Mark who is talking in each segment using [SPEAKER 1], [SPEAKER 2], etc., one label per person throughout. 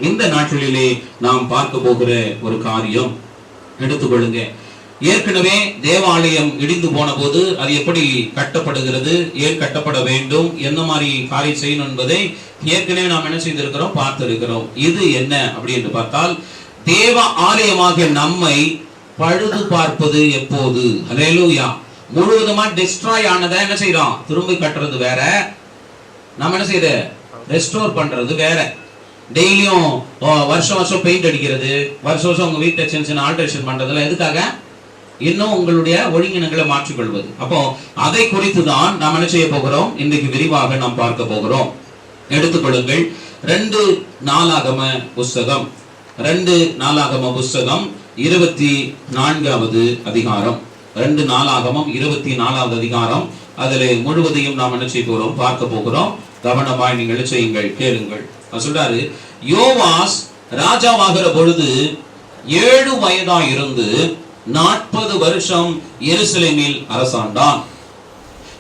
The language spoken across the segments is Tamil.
[SPEAKER 1] இந்த நாட்களிலே நாம் பார்க்க போகிற ஒரு காரியம் எடுத்துக்கொள்ளுங்க. ஏற்கனவே தேவாலயம் இடிந்து போன போது அது எப்படி கட்டப்படுகிறது, ஏன் கட்டப்பட வேண்டும், என்ன மாதிரி காரியம் செய்யணும் என்பதை ஏற்கனவே நாம் என்ன செய்திருக்கிறோம், பார்த்திருக்கிறோம். இது என்ன அப்படி என்று பார்த்தால், தேவ ஆலயமாக நம்மை பழுது பார்ப்பது எப்போது? ஹல்லேலூயா. முழுவதுமா டிஸ்ட்ராய் ஆனதை என்ன செய்யறோம், திரும்பி கட்டுறது வேற, நம்ம என்ன செய்யற ரெஸ்டோர் பண்றது வேற. டெய்லியும் வருஷம் வருஷம் பெயிண்ட் அடிக்கிறது, வருஷம் வருஷம் உங்க வீட்டை சின்ன சின்ன ஆல்டரேஷன் பண்றதுல எதுக்காக? இன்னும் உங்களுடைய ஒழுங்கினங்களை மாற்றிக்கொள்வது. அப்போ அதை குறித்து தான் நாம் என்ன செய்ய போகிறோம், இன்றைக்கு விரிவாக நாம் பார்க்க போகிறோம். எடுத்துக்கொள்ளுங்கள் 2 நாளாகம புஸ்தகம், 2 நாளாகம புஸ்தகம் 24வது அதிகாரம். 2 நாளாகமம் 24வது அதிகாரம். அதிலே முழுவதையும் நாம் என்ன செய்ய போகிறோம், பார்க்க போகிறோம். கவனமாய் நீங்கள் செய்யுங்கள், கேளுங்கள். சொல்றாரு, யோவாஸ் ராஜாவாகிற பொழுது 7 வயதாய் இருந்து 40 வருஷம் எருசலேமில் அரசாண்டான்.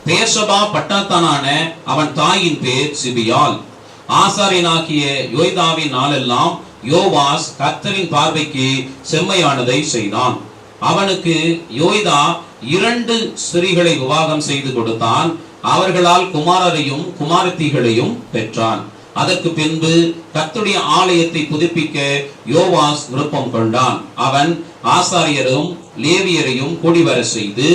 [SPEAKER 1] பேர்சபா பட்டணத்தானான அவன் தாயின் பேர் சிபியால். ஆசாரியனாகிய யோய்தாவின் நாளெல்லாம் யோவாஸ் கர்த்தரின் பார்வைக்கு செம்மையானதை செய்தான். அவனுக்கு யோய்தா 2 ஸ்திரீகளை விவாகம் செய்து கொடுத்தான். அவர்களால் குமாரரையும் குமாரத்திகளையும் பெற்றான். அதற்கு பின்பு கர்த்தருடைய ஆலயத்தை புதுப்பிக்க யோவாஸ் விருப்பம் கொண்டான். அவன் ஆசாரியரும் லேவியரையும் கூடிவர செய்து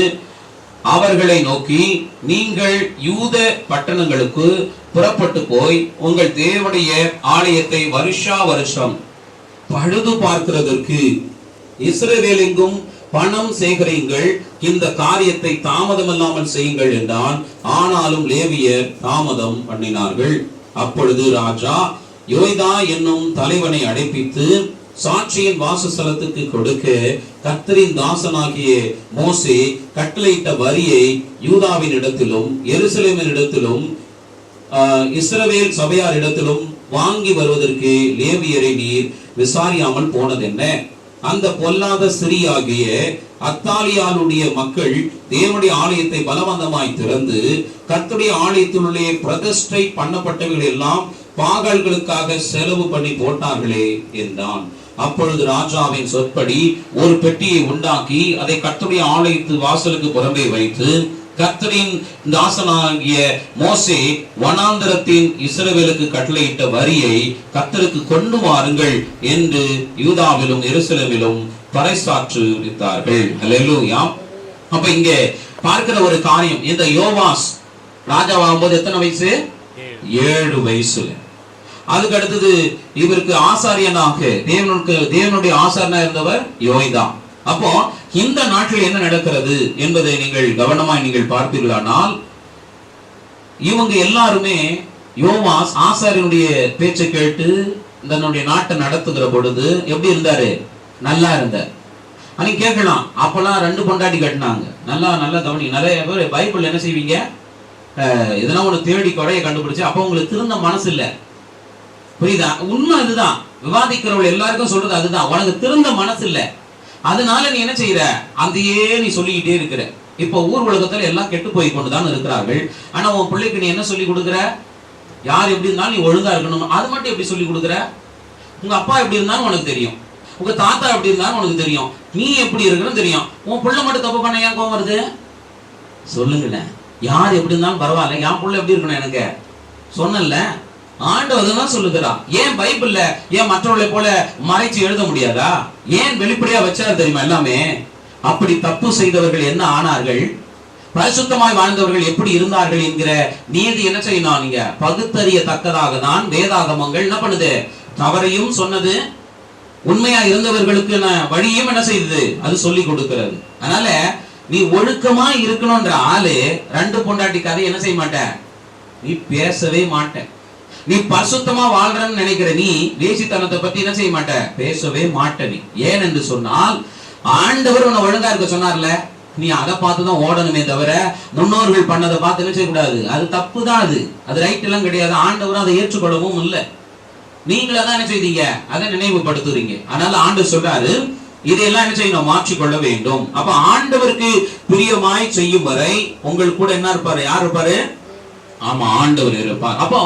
[SPEAKER 1] அவர்களை நோக்கி, நீங்கள் யூத பட்டணங்களுக்கு புறப்பட்டு போய் உங்கள் தேவனுடைய ஆலயத்தை வருஷா வருஷம் பழுது பார்க்கிறதற்கு இஸ்ரவேலெங்கும் பணம் சேகரியுங்கள், இந்த காரியத்தை தாமதமில்லாமல் செய்யுங்கள் என்றான். ஆனாலும் லேவியர் தாமதம் பண்ணினார்கள். அப்பொழுது ராஜா யோய்தா என்னும் தலைவனை அழைப்பித்து சாட்சியின் வாசஸ்தலத்துக்கு கொடுக்க கர்த்தரின் தாசனாகிய மோசே கட்டளையிட்ட வரியை யூதாவின் இடத்திலும் எருசலேமின் இடத்திலும் இஸ்ரவேல் சபையார் இடத்திலும் வாங்கி வருவதற்கு லேவியரை நீர் விசாரியாமல் போனதென்ன? அந்த பொல்லாத ஸ்திரீயாகிய அத்தாலியாளுடைய மக்கள் தேவனுடைய ஆலயத்தை பலவந்தமாய் திறந்து கர்த்தருடைய ஆலயத்தினுள்ளே பிரதிஷ்டை பண்ணப்பட்டவர்கள் எல்லாம் பாகால்களுக்காக செலவு பண்ணி போட்டார்களே என்றான். அப்பொழுது ராஜாவின் சொற்படி ஒரு பெட்டியை உண்டாக்கி அதை கர்த்தருடைய ஆலயத்து வாசலுக்கு புறம்பே வைத்து, கர்த்தரின் தாசனாகிய மோசே வனாந்தரத்தின் இஸ்ரவேலுக்கு கட்டளையிட்ட வரியை கர்த்தருக்கு கொண்டு வாருங்கள் என்று யூதாவிலும் எருசலேமிலும் பறைசாற்றுவித்தார்கள். ஹல்லேலூயா. அப்ப இங்க பார்க்கிற ஒரு காரியம், இந்த யோவாஸ் ராஜாவாகும்போது எத்தனை வயசு? 7 வயசுல. அதுக்கு அடுத்தது இவருக்கு ஆசாரியனாக தேவனுடைய ஆசாரியனா இருந்தவர் யோய்தா. அப்போ இந்த நாட்டில் என்ன நடக்கிறது என்பதை நீங்கள் கவனமாய் நீங்கள் பார்ப்பீர்களானால், இவங்க எல்லாருமே யோவாஸ் ஆசாரியனுடைய பேச்சை கேட்டு தன்னுடைய நாட்டை நடத்துகிற பொழுது எப்படி இருந்தாரு? நல்லா இருந்தார். அன்னைக்கு கேட்கலாம், அப்பெல்லாம் 2 பொண்டாட்டி கட்டினாங்க. நல்லா கவனி. நிறைய பேர் பைபிள் என்ன செய்வீங்க, இதெல்லாம் ஒண்ணு தேடி குறைய கண்டுபிடிச்சு அப்ப உங்களுக்கு திருந்த மனசு இல்ல. புரியுதா? உண்மை அதுதான். விவாதிக்கிறவர்கள் எல்லாருக்கும் சொல்றது அதுதான். உனக்கு திருந்த மனசு இல்ல, அதனால நீ என்ன செய்யற, அதையே நீ சொல்லிக்கிட்டே இருக்கிற. இப்ப ஊர் உலகத்துல எல்லாம் கெட்டு போய் கொண்டுதான் இருக்கிறார்கள். ஆனா உன் பிள்ளைக்கு நீ என்ன சொல்லி கொடுக்குற? யார் எப்படி இருந்தாலும் நீ ஒழுங்கா இருக்கணும், அது மட்டும் எப்படி சொல்லி கொடுக்குற? உங்க அப்பா எப்படி இருந்தாலும் உனக்கு தெரியும், உங்க தாத்தா எப்படி இருந்தாலும் உனக்கு தெரியும், நீ எப்படி இருக்கணும் தெரியும். உன் பிள்ளை மட்டும் தப்பு பண்ண ஏன் கோவம் வருது? சொல்லுங்களேன். யார் எப்படி இருந்தாலும் பரவாயில்ல, என் பிள்ளை எப்படி இருக்கணும் எனக்கு சொன்னல. ஆண்டவர் தான் சொல்லுகிறான். ஏன் பைபிள்ல ஏன் மற்றவர்களை போல மறைச்சு எழுத முடியாதா? ஏன் வெளிப்படையா வச்சாரு தெரியுமா? எல்லாமே அப்படி தப்பு செய்தவர்கள் என்ன ஆனார்கள், பரிசுத்தமாய் வாழ்ந்தவர்கள் எப்படி இருந்தார்கள் என்கிற நீதி என்ன செய்யணும், நீங்க பகுத்தறியத்தக்கதாக தான் வேதாகமங்கள் என்ன பண்ணுது, தவறையும் சொன்னது, உண்மையா இருந்தவர்களுக்கு வழியும் என்ன செய்தது, அது சொல்லி கொடுக்கிறது. அதனால நீ ஒழுக்கமா இருக்கணும்ன்ற ஆளு 2 பொண்டாட்டி கதை என்ன செய்ய மாட்ட, நீ பேசவே மாட்ட. நீ பரிசுத்தமா வாழ்றன்னு நினைக்கிற நீ வேசித்தனத்தை பத்தி என்ன செய்ய மாட்ட, பேசவே மாட்ட. நீ ஏன் என்று சொன்னால், ஆண்டவர் உன்னை ஒழுங்கா இருக்க சொன்னார்ல, நீ அதை பார்த்துதான் ஓடணுமே தவிர முன்னோர்கள் பண்ணதை பார்த்து என்ன செய்யக்கூடாது. அது தப்பு தான், அது ரைட் எல்லாம் கிடையாது. ஆண்டவர் அதை ஏற்றுக்கொள்ளவும் இல்லை. நீங்களா தான் என்ன செய்தீங்க, அதை நினைவுபடுத்துறீங்க. அதனால ஆண்டவர் சொல்றாரு, இதையெல்லாம் என்ன செய்யணும், மாற்றிக்கொள்ள வேண்டும். அப்ப ஆண்டவருக்கு பிரியமாய் செய்யும் வரை உங்களுக்கு கூட என்ன இருப்பாரு, யார் இருப்பாரு? ஆமா, ஆண்டவர் இருப்பார். அப்போ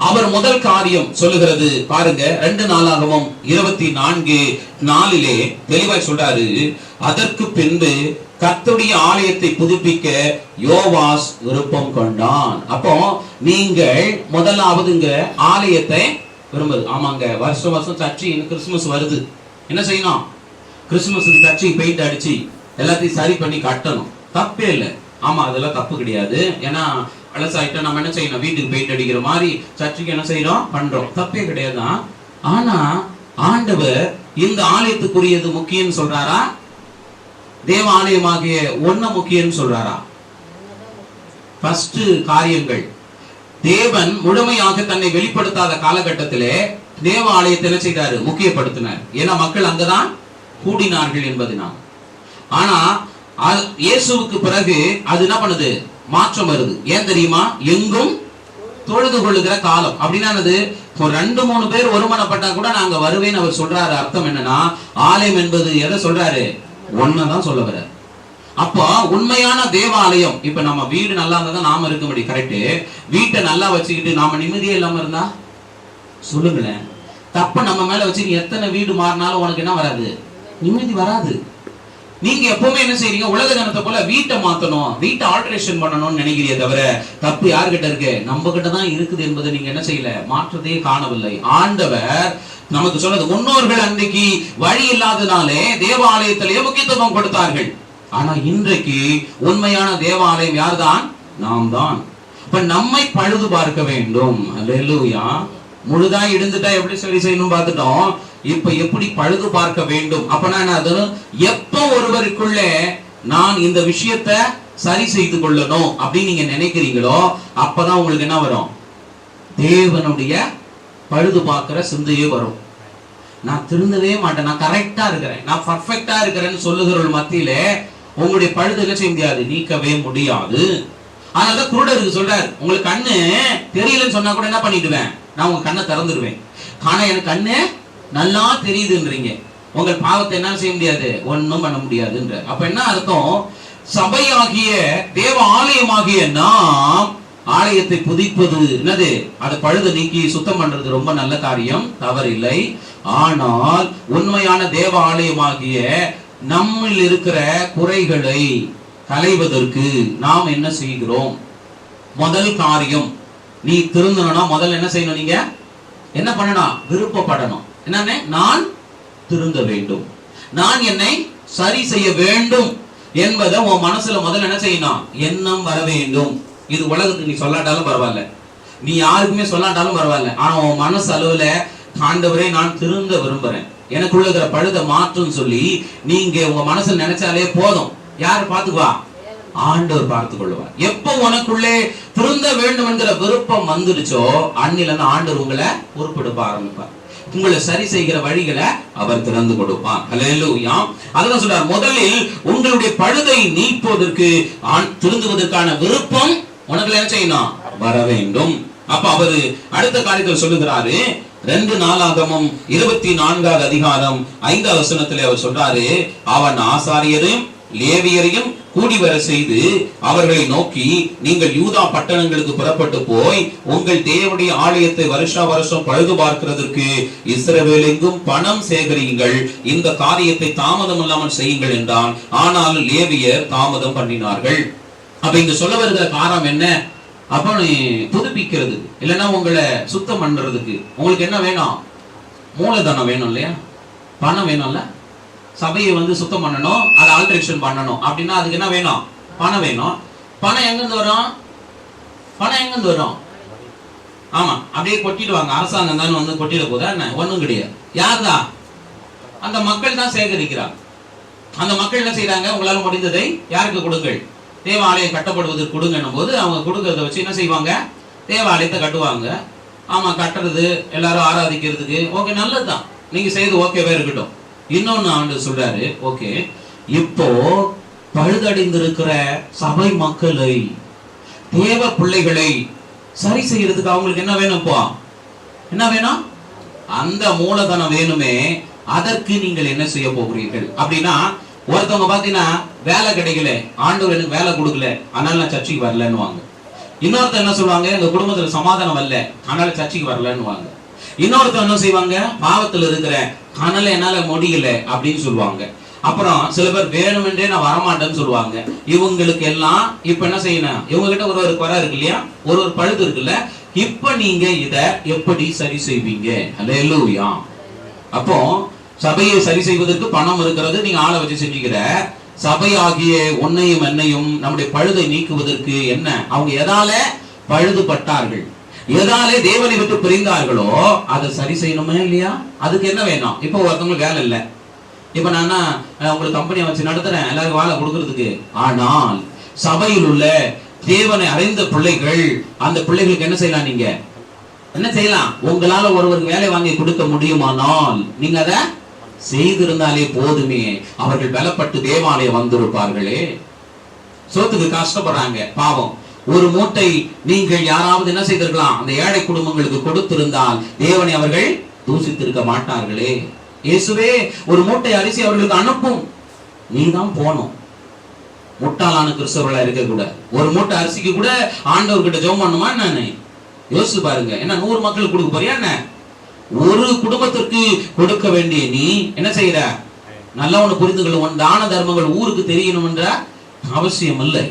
[SPEAKER 1] அவர் முதல் காரியம் சொல்லுகிறது பாருங்க, 2 நாளாகமம் 24:4 தெளிவாய் சொல்றாரு. அதற்கு பின்பு கர்த்தருடைய ஆலயத்தை புதுப்பிக்க யோவாஸ் விருப்பம் கொண்டான். அப்போ நீங்கள் முதலாவதுங்க ஆலயத்தை விரும்புது. ஆமாங்க, வருஷம் வருஷம் சர்ச்சு கிறிஸ்துமஸ் வருது, என்ன செய்யணும்? கிறிஸ்துமஸுக்கு சர்ச்சை பெயிண்ட் அடிச்சு எல்லாத்தையும் சரி பண்ணி கட்டணும், தப்பே இல்லை. ஆமா, அதெல்லாம் தப்பு கிடையாது. ஏன்னா பழசாயிட்டா நம்ம என்ன செய்யணும்? வீட்டுக்கு பெயிண்ட் அடிக்கிற மாதிரி சர்ச்சுக்கு என்ன செய்யறோம்? பண்றோம், தப்பே கிடையாதுதான். ஆனா ஆண்டவர் இந்த ஆலயத்துக்குரியது முக்கியம் சொல்றாரா, தேவ ஆலயமாகிய ஒன்ன முக்கியம் சொல்றாரா? ஃபர்ஸ்ட் காரியங்கள் தேவன் முழுமையாக தன்னை வெளிப்படுத்தாத காலகட்டத்திலே தேவ ஆலயத்தை என்ன செய்தாரு? முக்கியப்படுத்தினார். ஏன்னா மக்கள் அங்கதான் கூடினார்கள் என்பதுனால். ஆனா இயேசுவுக்கு பிறகு அது என்ன பண்ணுது? மாற்றம் வருது. ஏன் தெரியுமா? எங்கும் தொழுது கொள்ளுகிற காலம். அப்படின்னா ஒரு 2-3 பேர் ஒருமனப்பட்டா கூட நாங்க வருவேன்னு அவர் சொல்றாரு. அர்த்தம் என்னன்னா, ஆலயம் என்பது எதை சொல்றாரு? ஒன்னதான் சொல்ல வர. அப்போ உண்மையான தேவாலயம், இப்ப நம்ம வீடு நல்லா இருந்தா நாம இருக்க முடியும், கரெக்ட். வீட்டை நல்லா வச்சுக்கிட்டு நாம நிம்மதியே இல்லாம இருந்தா சொல்லுங்களேன். தப்ப நம்ம மேல வச்சு நீ எத்தனை வீடு மாறினாலும் உனக்கு என்ன வராது? நிம்மதி வராது. நீங்க எப்பவுமே என்ன செய்றீங்க? உலக ஜனத்தை போல வீட்டை மாத்தணும், வீட்டை ஆல்டரேஷன் பண்ணணும்னு நினைக்கிறீங்க தவிர தப்பு யார்கிட்ட இருக்கு? நம்ம கிட்ட தான் இருக்குது என்பதை நீங்க என்ன செய்யல? மாற்றத்தையே காணவில்லை. ஆண்டவர் நமக்கு சொன்னது, முன்னோர்கள் அன்றைக்கு வழி இல்லாதனாலே தேவாலயத்திலேயே முக்கியத்துவம் கொடுத்தார்கள். ஆனா இன்றைக்கு உண்மையான தேவாலயம் யார்தான்? நாம் தான். இப்ப நம்மை பழுது பார்க்க வேண்டும். அல்லேலூயா. முழுதா இடிந்துட்டா எப்படி சரி செய்யணும் பார்த்துட்டோம். இப்ப எப்படி பழுது பார்க்க வேண்டும்? அப்பனா அது எப்ப ஒருவருக்குள்ளே நான் இந்த விஷயத்தை சரி செய்து கொள்ளணும் அப்படின்னு நீங்க நினைக்கிறீங்களோ அப்பதான் உங்களுக்கு என்ன வரும்? தேவனுடைய பழுது பார்க்கிற சிந்தையே வரும். நான் திருந்தவே மாட்டேன், நான் கரெக்டா இருக்கிறேன், நான் பர்ஃபெக்டா இருக்கிறேன்னு சொல்லுகிறவர்கள் மத்தியில உங்களுடைய பழுது என்ன செய்ய முடியாது? நீக்கவே முடியாது. அதனால குருடருக்கு சொல்றாரு, உங்களுக்கு கண்ணு தெரியலன்னு சொன்னா கூட என்ன பண்ணிடுவேன்? நான் உங்க கண்ணை திறந்துடுவேன். ஆனா எனக்கு கண்ணு நல்லா தெரியுதுன்றீங்க, உங்கள் பாவத்தை என்ன செய்ய முடியாது? ஒன்னும் பண்ண முடியாதுன்ற. அப்ப என்ன அர்த்தம்? சபையாகிய தேவ ஆலயமாகிய நாம் ஆலயத்தை புதிப்பது என்னது? அது பழுது நீக்கி சுத்தம் பண்றது ரொம்ப நல்ல காரியம், தவறில்லை. ஆனால் உண்மையான தேவ ஆலயமாகிய நம்மில் இருக்கிற குறைகளை களைவதற்கு நாம் என்ன செய்கிறோம்? முதல் காரியம், நீ திருந்தணும்னா முதல்ல என்ன செய்யணும்? நீங்க என்ன பண்ணணும்? விருப்பப்படணும். என்னன்னு? நான் திருந்த வேண்டும், நான் என்னை சரி செய்ய வேண்டும் என்பதை உன் மனசுல முதல்ல என்ன செய்யணும்? எண்ணம் வர வேண்டும். இது உலகத்துக்கு நீ சொல்லாட்டாலும் பரவாயில்ல, நீ யாருக்குமே சொல்லாட்டாலும் பரவாயில்ல, ஆனா உன் மனசு அளவுல ஆண்டவரே நான் திருந்த விரும்புறேன், எனக்குள்ள இருக்கிற பழுதை மாற்றும் சொல்லி நீங்க உங்க மனசுல நினைச்சாலே போதும். யாரு பார்த்துக்குவா? ஆண்டவர் பார்த்துக் கொள்வார். எப்ப உனக்குள்ளே திருந்த வேண்டும் என்கிற விருப்பம் வந்துடுச்சோ அன்னில ஆண்டவர் உங்களை பொறுப்பெடுப்ப ஆரம்பிப்பார். உங்களை சரி செய்கிற வழிகளை அவர் திறந்து கொடுப்பார். அல்லேலூயா. அதான் சொல்றார், முதலில் உங்களுடைய பழுதை நீக்குவதற்கு திருந்துவதற்கான விருப்பம் உனக்குள்ள என்ன செய்யணும்? வர வேண்டும். அப்ப அவரு அடுத்த காரியத்தில் சொல்லுகிறாரு, 2 நாளாகமம் 24 அதிகாரம் 5 வசனத்திலே அவர் சொல்றாரு, அவன் ஆசாரியரையும் லேவியரையும் கூடி வர செய்து அவர்களை நோக்கி, நீங்கள் யூதா பட்டணங்களுக்கு புறப்பட்டு போய் உங்கள் தேவனுடைய ஆலயத்தை வருஷா வருஷம் பழுது பார்க்கிறதற்கு இஸ்ரவேல் எங்கும் பணம் சேகரியுங்கள், இந்த காரியத்தை தாமதம் இல்லாமல் செய்யுங்கள் என்றான். ஆனால் லேவியர் தாமதம் பண்ணினார்கள். அப்ப இங்க சொல்ல வருகிற காரணம் என்ன? அப்ப புதுப்பிக்கிறது இல்லைன்னா உங்களை சுத்தம் பண்றதுக்கு உங்களுக்கு என்ன வேணும்? மூலதனம் வேணும் இல்லையா? பணம் வேணும்ல. சபையை சுத்தம் பண்ணணும், அதை ஆல்டரேஷன் பண்ணணும் அப்படின்னா அதுக்கு என்ன வேணும்? பணம் வேணும். பணம் எங்கிருந்து வரும்? பணம் எங்கிருந்து வரும்? ஆமா, அப்படியே கொட்டிடுவாங்க. அரசாங்கம் தான் கொட்டிட போதா என்ன? ஒண்ணும் கிடையாது. யார் தான்? அந்த மக்கள் தான் சேகரிக்கிறாங்க. அந்த மக்கள் என்ன செய்யறாங்க? உங்களால முடிந்ததை யாருக்கு கொடுங்கள்? தேவாலயம் கட்டப்படுவதற்கு கொடுங்கன்னும் போது அவங்க கொடுக்கறத வச்சு என்ன செய்வாங்க? தேவாலயத்தை கட்டுவாங்க. ஆமா, கட்டுறது எல்லாரும் ஆராதிக்கிறதுக்கு ஓகே, நல்லதுதான், நீங்க செய்து ஓகேவே இருக்கட்டும். இன்னொன்னு ஆண்டு சொல்றாரு, ஓகே, இப்போ பழுதடைந்திருக்கிற சபை மக்களை, தேவ பிள்ளைகளை சரி செய்யறதுக்கு அவங்களுக்கு என்ன வேணும்? இப்போ என்ன வேணும்? அந்த மூலதனம் வேணுமே. அதற்கு நீங்கள் என்ன செய்ய போகிறீர்கள்? அப்படின்னா ஒருத்தவங்க பாத்தீங்கன்னா வேலை கிடைக்கல, ஆண்டவர் எனக்கு வேலை கொடுக்கல, அதனால நான் சர்ச்சைக்கு வரலன்னு வாங்க. இன்னொருத்தர் என்ன சொல்லுவாங்க, எங்க குடும்பத்துல சமாதானம் வரல, அதனால சர்ச்சைக்கு வரலன்னுவாங்க. இன்னொருத்தர் என்ன செய்வாங்க, பாவத்துல இருக்கிற அதனால என்னால முடியல அப்படின்னு சொல்லுவாங்க. அப்புறம் சில பேர் வேணுமென்றே நான் வரமாட்டேன்னு சொல்லுவாங்க. இவங்களுக்கு எல்லாம் இப்ப என்ன செய்யணும், இவங்க கிட்ட ஒரு குறை இருக்கு இல்லையா, ஒரு பழுது இருக்குல்ல, இப்ப நீங்க இத எப்படி சரி செய்வீங்க? அல்லேலூயா. அப்போ சபையை சரி செய்வதற்கு பணம் இருக்கிறது, நீங்க ஆளை வச்சு செஞ்சுக்கிற. சபையாகிய உன்னையும் என்னையும் நம்முடைய பழுதை நீக்குவதற்கு என்ன, அவங்க எதால பழுதுபட்டார்கள், எதாலே தேவனை விட்டு பிரிந்தார்களோ அதை சரி செய்யணுமே இல்லையா? அதுக்கு என்ன வேணும்? இப்போ ஒருத்தவங்களுக்கு வேலை இல்லை, இப்ப நான் உங்களுக்கு கம்பெனியை வச்சு நடத்துறேன், எல்லாருக்கும் வேலை கொடுக்கறதுக்கு. ஆனால் சபையில் உள்ள தேவனை அறிந்த பிள்ளைகள், அந்த பிள்ளைகளுக்கு என்ன செய்யலாம்? நீங்க என்ன செய்யலாம்? உங்களால ஒருவருக்கு வேலை வாங்கி கொடுக்க முடியுமானால் நீங்க அதை செய்திருந்தாலே போதுமே, அவர்கள் பலப்பட்டு தேவாலயம் வந்திருப்பார்களே. சோத்துக்கு கஷ்டப்படுறாங்க, பாவம். ஒரு மூட்டை நீங்கள் யாராவது என்ன செய்திருக்கலாம், அந்த ஏழை குடும்பங்களுக்கு கொடுத்திருந்தால் தேவனை அவர்கள் தூசித்திருக்க மாட்டார்களே. இயேசுவே ஒரு மூட்டை அரிசி அவர்களுக்கு அனுப்பும், நீதான் போனோம். முட்டாளான கிறிஸ்தவர்களா இருக்க கூட ஒரு மூட்டை அரிசிக்கு கூட ஆண்டவர்கிட்ட ஜெபம் பண்ணுமா? நானு யோசிச்சு பாருங்க. என்ன 100 மக்களுக்கு கொடுக்க போறியா என்ன? ஒரு குடும்பத்திற்கு கொடுக்க வேண்டிய நீ என்ன செய்யற? நல்லா ஒண்ணு புரிந்து கொள்ள, உன் தான தர்மங்கள் ஊருக்கு தெரியணும் என்ற அவசியம் இல்லை.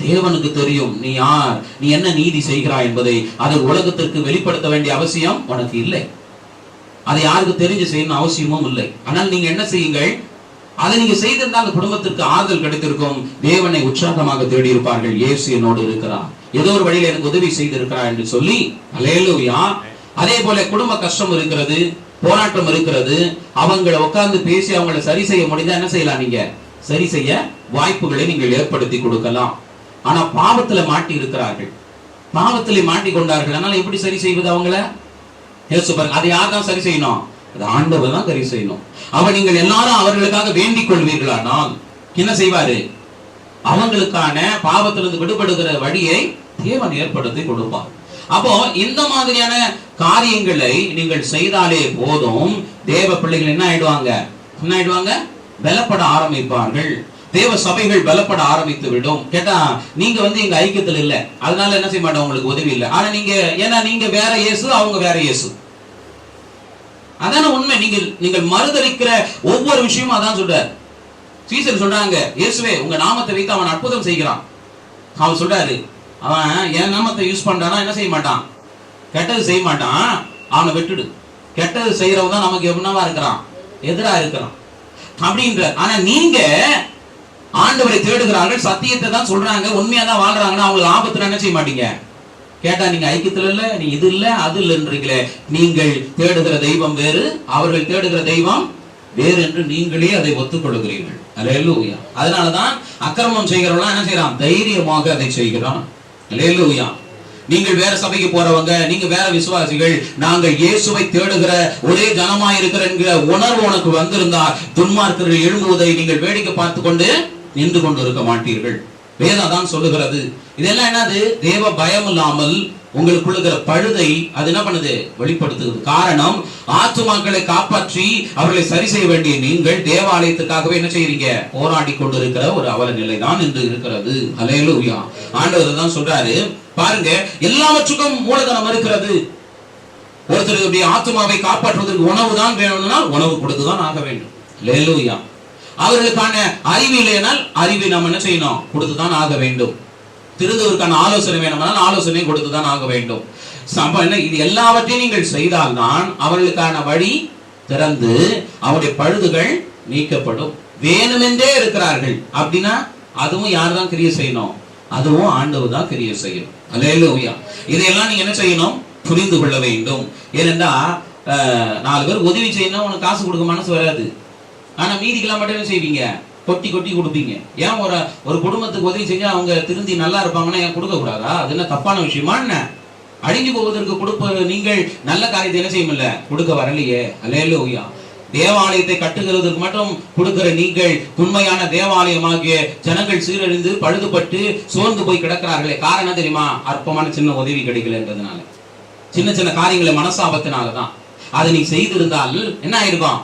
[SPEAKER 1] தேவனுக்கு தெரியும் நீ யார், நீ என்ன நீதி செய்கிறாய் என்பதை அதை உலகத்திற்கு வெளிப்படுத்த வேண்டிய அவசியம் உனக்கு இல்லை. அதை யாருக்கு தெரிஞ்சு செய்யணும் அவசியமும் இல்லை. ஆனால் நீங்க என்ன செய்யுங்கள், அதை நீங்க செய்திருந்தால் அந்த குடும்பத்திற்கு ஆறுதல் கிடைத்திருக்கும், தேவனை உற்சாகமாக தேடி இருப்பார்கள். இயேசு என்னோடு இருக்கிறார், ஏதோ ஒரு வழியில எனக்கு உதவி செய்திருக்கிறார் என்று சொல்லி. அல்லேலூயா. அதே போல குடும்ப கஷ்டம் இருக்கிறது, போராட்டம் இருக்கிறது, அவங்களை உட்கார்ந்து பேசி அவங்களை சரி செய்ய முடிந்தா என்ன செய்யலாம்? நீங்க சரி செய்ய வாய்ப்புகளை நீங்கள் ஏற்படுத்தி கொடுக்கலாம். ஆனா பாவத்துல மாட்டி இருக்கிறார்கள், பாவத்திலே மாட்டி கொண்டார்கள், அதனால எப்படி சரி செய்வது அவங்கள? அதை யார் தான் சரி செய்யணும்? அது ஆண்டவர் தான் சரி செய்யணும். அவ நீங்கள் எல்லாரும் அவர்களுக்காக வேண்டிக் கொள்வீர்களானால் என்ன செய்வாரு? அவங்களுக்கான பாவத்திலிருந்து விடுபடுகிற வழியை தேவன் ஏற்படுத்தி கொடுப்பார். அப்போ இந்த மாதிரியான காரியங்களை நீங்கள் செய்தாலே போதும், தேவ பிள்ளைகள் என்ன ஆயிடுவாங்க? பலப்பட ஆரம்பிப்பார்கள். தேவ சபைகள் பலப்பட ஆரம்பித்து விடும். கேட்டா நீங்க எங்க ஐக்கியத்தில் இல்ல, அதனால என்ன செய்ய மாட்டோம், உங்களுக்கு உதவி இல்லை. ஆனா நீங்க ஏன்னா நீங்க வேற இயேசு, அவங்க வேற இயேசு, அதான உண்மை. நீங்கள் மறுதலிக்கிற ஒவ்வொரு விஷயமும் அதான் சொல்றாரு. சீசர் சொல்றாங்க, இயேசுவே உங்க நாமத்தை வைத்து அவன் அற்புதம் செய்கிறான். அவன் சொல்றாரு, அவன் என் நாமத்தை யூஸ் பண்றானா என்ன செய்ய மாட்டான், கெட்டது செய்ய மாட்டான், அவனை விட்டுடு. கெட்டது செய்யறவன் தான் நமக்கு எப்படின்னா இருக்கிறான், எதிரா இருக்கிறான் அப்படின்ற. ஆனா நீங்க ஆண்டவரை தேடுகிறார்கள், சத்தியத்தை தான் சொல்றாங்க, உண்மையா தான் வாழ்றாங்கன்னா அவங்களுக்கு ஆபத்துல என்ன செய்ய மாட்டீங்க. கேட்டா நீங்க ஐக்கியத்துல இல்ல, நீ இது இல்ல அது இல்லைன்றீங்களே. நீங்கள் தேடுகிற தெய்வம் வேறு, அவர்கள் தேடுகிற தெய்வம் வேறு என்று நீங்களே அதை ஒத்துக்கொள்கிறீர்கள். அல்லேலூயா. அதனாலதான் அக்கிரமம் செய்கிறவங்க என்ன செய்யறான், தைரியமாக அதை செய்கிறான். அல்லேலூயா. நீங்கள் வேற சபைக்கு போறவங்க, நீங்க வேற விசுவாசிகள், நாங்கள் இயேசுவை தேடுகிற ஒரே ஜனமாய் இருக்கிற என்கிற உணர்வு உனக்கு வந்திருந்தால் துன்மார்க்கர்கள் எழும்புவதை நீங்கள் வேடிக்கை பார்த்து கொண்டு நின்று கொண்டு இருக்க மாட்டீர்கள். வேதம் தான் சொல்லுகிறது. இதெல்லாம் என்னது? தேவ பயம் இல்லாமல் உங்களுக்குள்ள இருக்கிற பழுதை அது என்ன பண்ணுது, வெளிப்படுத்துகிறது. காரணம், ஆத்துமாக்களை காப்பாற்றி அவர்களை சரி செய்ய வேண்டிய நீங்கள் தேவாலயத்துக்காகவே என்ன செய்யறீங்க, போராடி கொண்டிருக்கிற ஒரு அவல நிலை தான் என்று இருக்கிறது. அல்லேலூயா. ஆண்டவர் தான் சொல்றாரு, பாருங்க, எல்லாவற்றுக்கும் மூலதனம் இருக்கிறது. ஒருத்தருடைய ஆத்துமாவை காப்பாற்றுவதற்கு உணவு தான் வேணும்னா உணவு கொடுத்துதான் ஆக வேண்டும். அல்லேலூயா. அவர்களுக்கான அறிவு இல்லைனால் அறிவை நாம் என்ன செய்யணும், கொடுத்துதான் ஆக வேண்டும். திருந்துவதற்கான ஆலோசனை வேணும்னால் ஆலோசனை கொடுத்துதான் ஆக வேண்டும். இது எல்லாவற்றையும் நீங்கள் செய்தால்தான் அவர்களுக்கான வழி திறந்து அவருடைய பழுதுகள் நீக்கப்படும். வேணுமென்றே இருக்கிறார்கள் அப்படின்னா அதுவும் யார் தான் கிரியை செய்யணும், அதுவும் ஆண்டவர் தான் கிரியை செய்யணும். அல்லேலூயா. இதையெல்லாம் நீங்க என்ன செய்யணும், புரிந்து கொள்ள வேண்டும். ஏனென்றா 4 பேர் உதவி செய்யணும், உனக்கு காசு கொடுக்க மனசு வராது. ஆனா மீதிக்கெல்லாம் மட்டும் என்ன செய்வீங்க, கொட்டி கொட்டி கொடுப்பீங்க. ஏன் ஒரு குடும்பத்துக்கு உதவி செஞ்சா அவங்க திருந்தி நல்லா இருப்பாங்கன்னா ஏன் கொடுக்க கூடாதா? அது என்ன தப்பான விஷயமா என்ன? அழிஞ்சு போவதற்கு கொடுப்ப நீங்கள் நல்ல காரியத்தை என்ன செய்யல, கொடுக்க வரலையே. அல்லேலூயா. தேவாலயத்தை கட்டுகிறதுக்கு மட்டும் கொடுக்கிற நீங்கள் உண்மையான தேவாலயமாகிய ஜனங்கள் சீரழிந்து பழுதுபட்டு சோர்ந்து போய் கிடக்கிறார்களே. காரணம் தெரியுமா? அற்பமான சின்ன உதவி கிடைக்கலன்றதுனால, சின்ன சின்ன காரியங்களை மனசாபத்தினாலதான். அதை நீ செய்திருந்தால் என்ன ஆயிருக்கும்,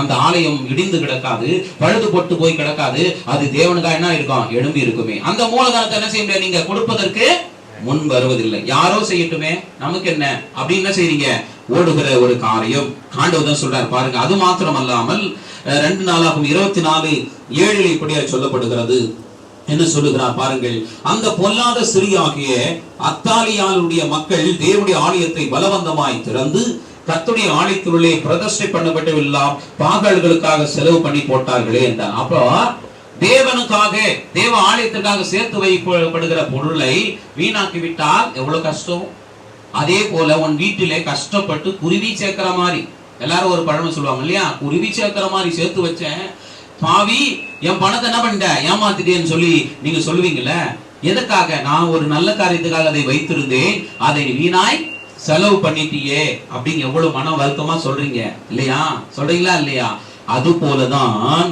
[SPEAKER 1] அந்த ஆலயம் இடிந்து கிடக்காது, பழுது போட்டு போய் கிடக்காது. அது தேவனுக்கா என்ன இருக்கும், எழும்பி இருக்குமே. அந்த மூலதனத்தை என்ன செய்ய முடியாது, நீங்க கொடுப்பதற்கு முன் வருவதில்லை. யாரோ செய்யட்டுமே, நமக்கு என்ன அப்படின்னு என்ன செய்றீங்க, ஓடுகிற ஒரு காரியம். ஆண்டவர் தான் சொல்றார் பாருங்க. அது மாத்திரம் அல்லாமல் 2 நாளாகும் 24:7 இப்படியா சொல்லப்படுகிறது. என்ன சொல்லுகிறார் பாருங்கள். அந்த பொல்லாத சிறியாகிய அத்தாலியாளுடைய மக்கள் தேவனுடைய ஆலயத்தை பலவந்தமாய் திறந்து கர்த்தருடைய ஆலயத்திலே பிரதிஷ்டை பண்ணப்பட்டவெல்லாம் பாகால்களுக்காக செலவு பண்ணி போட்டார்களே என்றார். அப்போ தேவனுக்காக, தேவ ஆலயத்திற்காக சேர்த்து வைக்கப்படுகிற பொருளை வீணாக்கி விட்டால் எவ்வளவு கஷ்டம். அதே போல உன் வீட்டிலே கஷ்டப்பட்டு குருவி சேர்க்கிற மாதிரி, எல்லாரும் ஒரு பழமொழி சொல்லுவாங்க இல்லையா, குருவி சேர்க்கிற மாதிரி சேர்த்து வச்சேன், பாவி என் பணத்தை என்ன பண்ணிட்ட, ஏமாத்திட்டேன்னு சொல்லி நீங்க சொல்லுவீங்கல்ல. எதுக்காக? நான் ஒரு நல்ல காரியத்துக்காக அதை வைத்திருந்தேன், அதை வீணாய் செலவு பண்ணிட்டியே அப்படின்னு எவ்வளவு மன வருத்தமா சொல்றீங்க இல்லையா, சொல்றீங்களா இல்லையா? அது போலதான்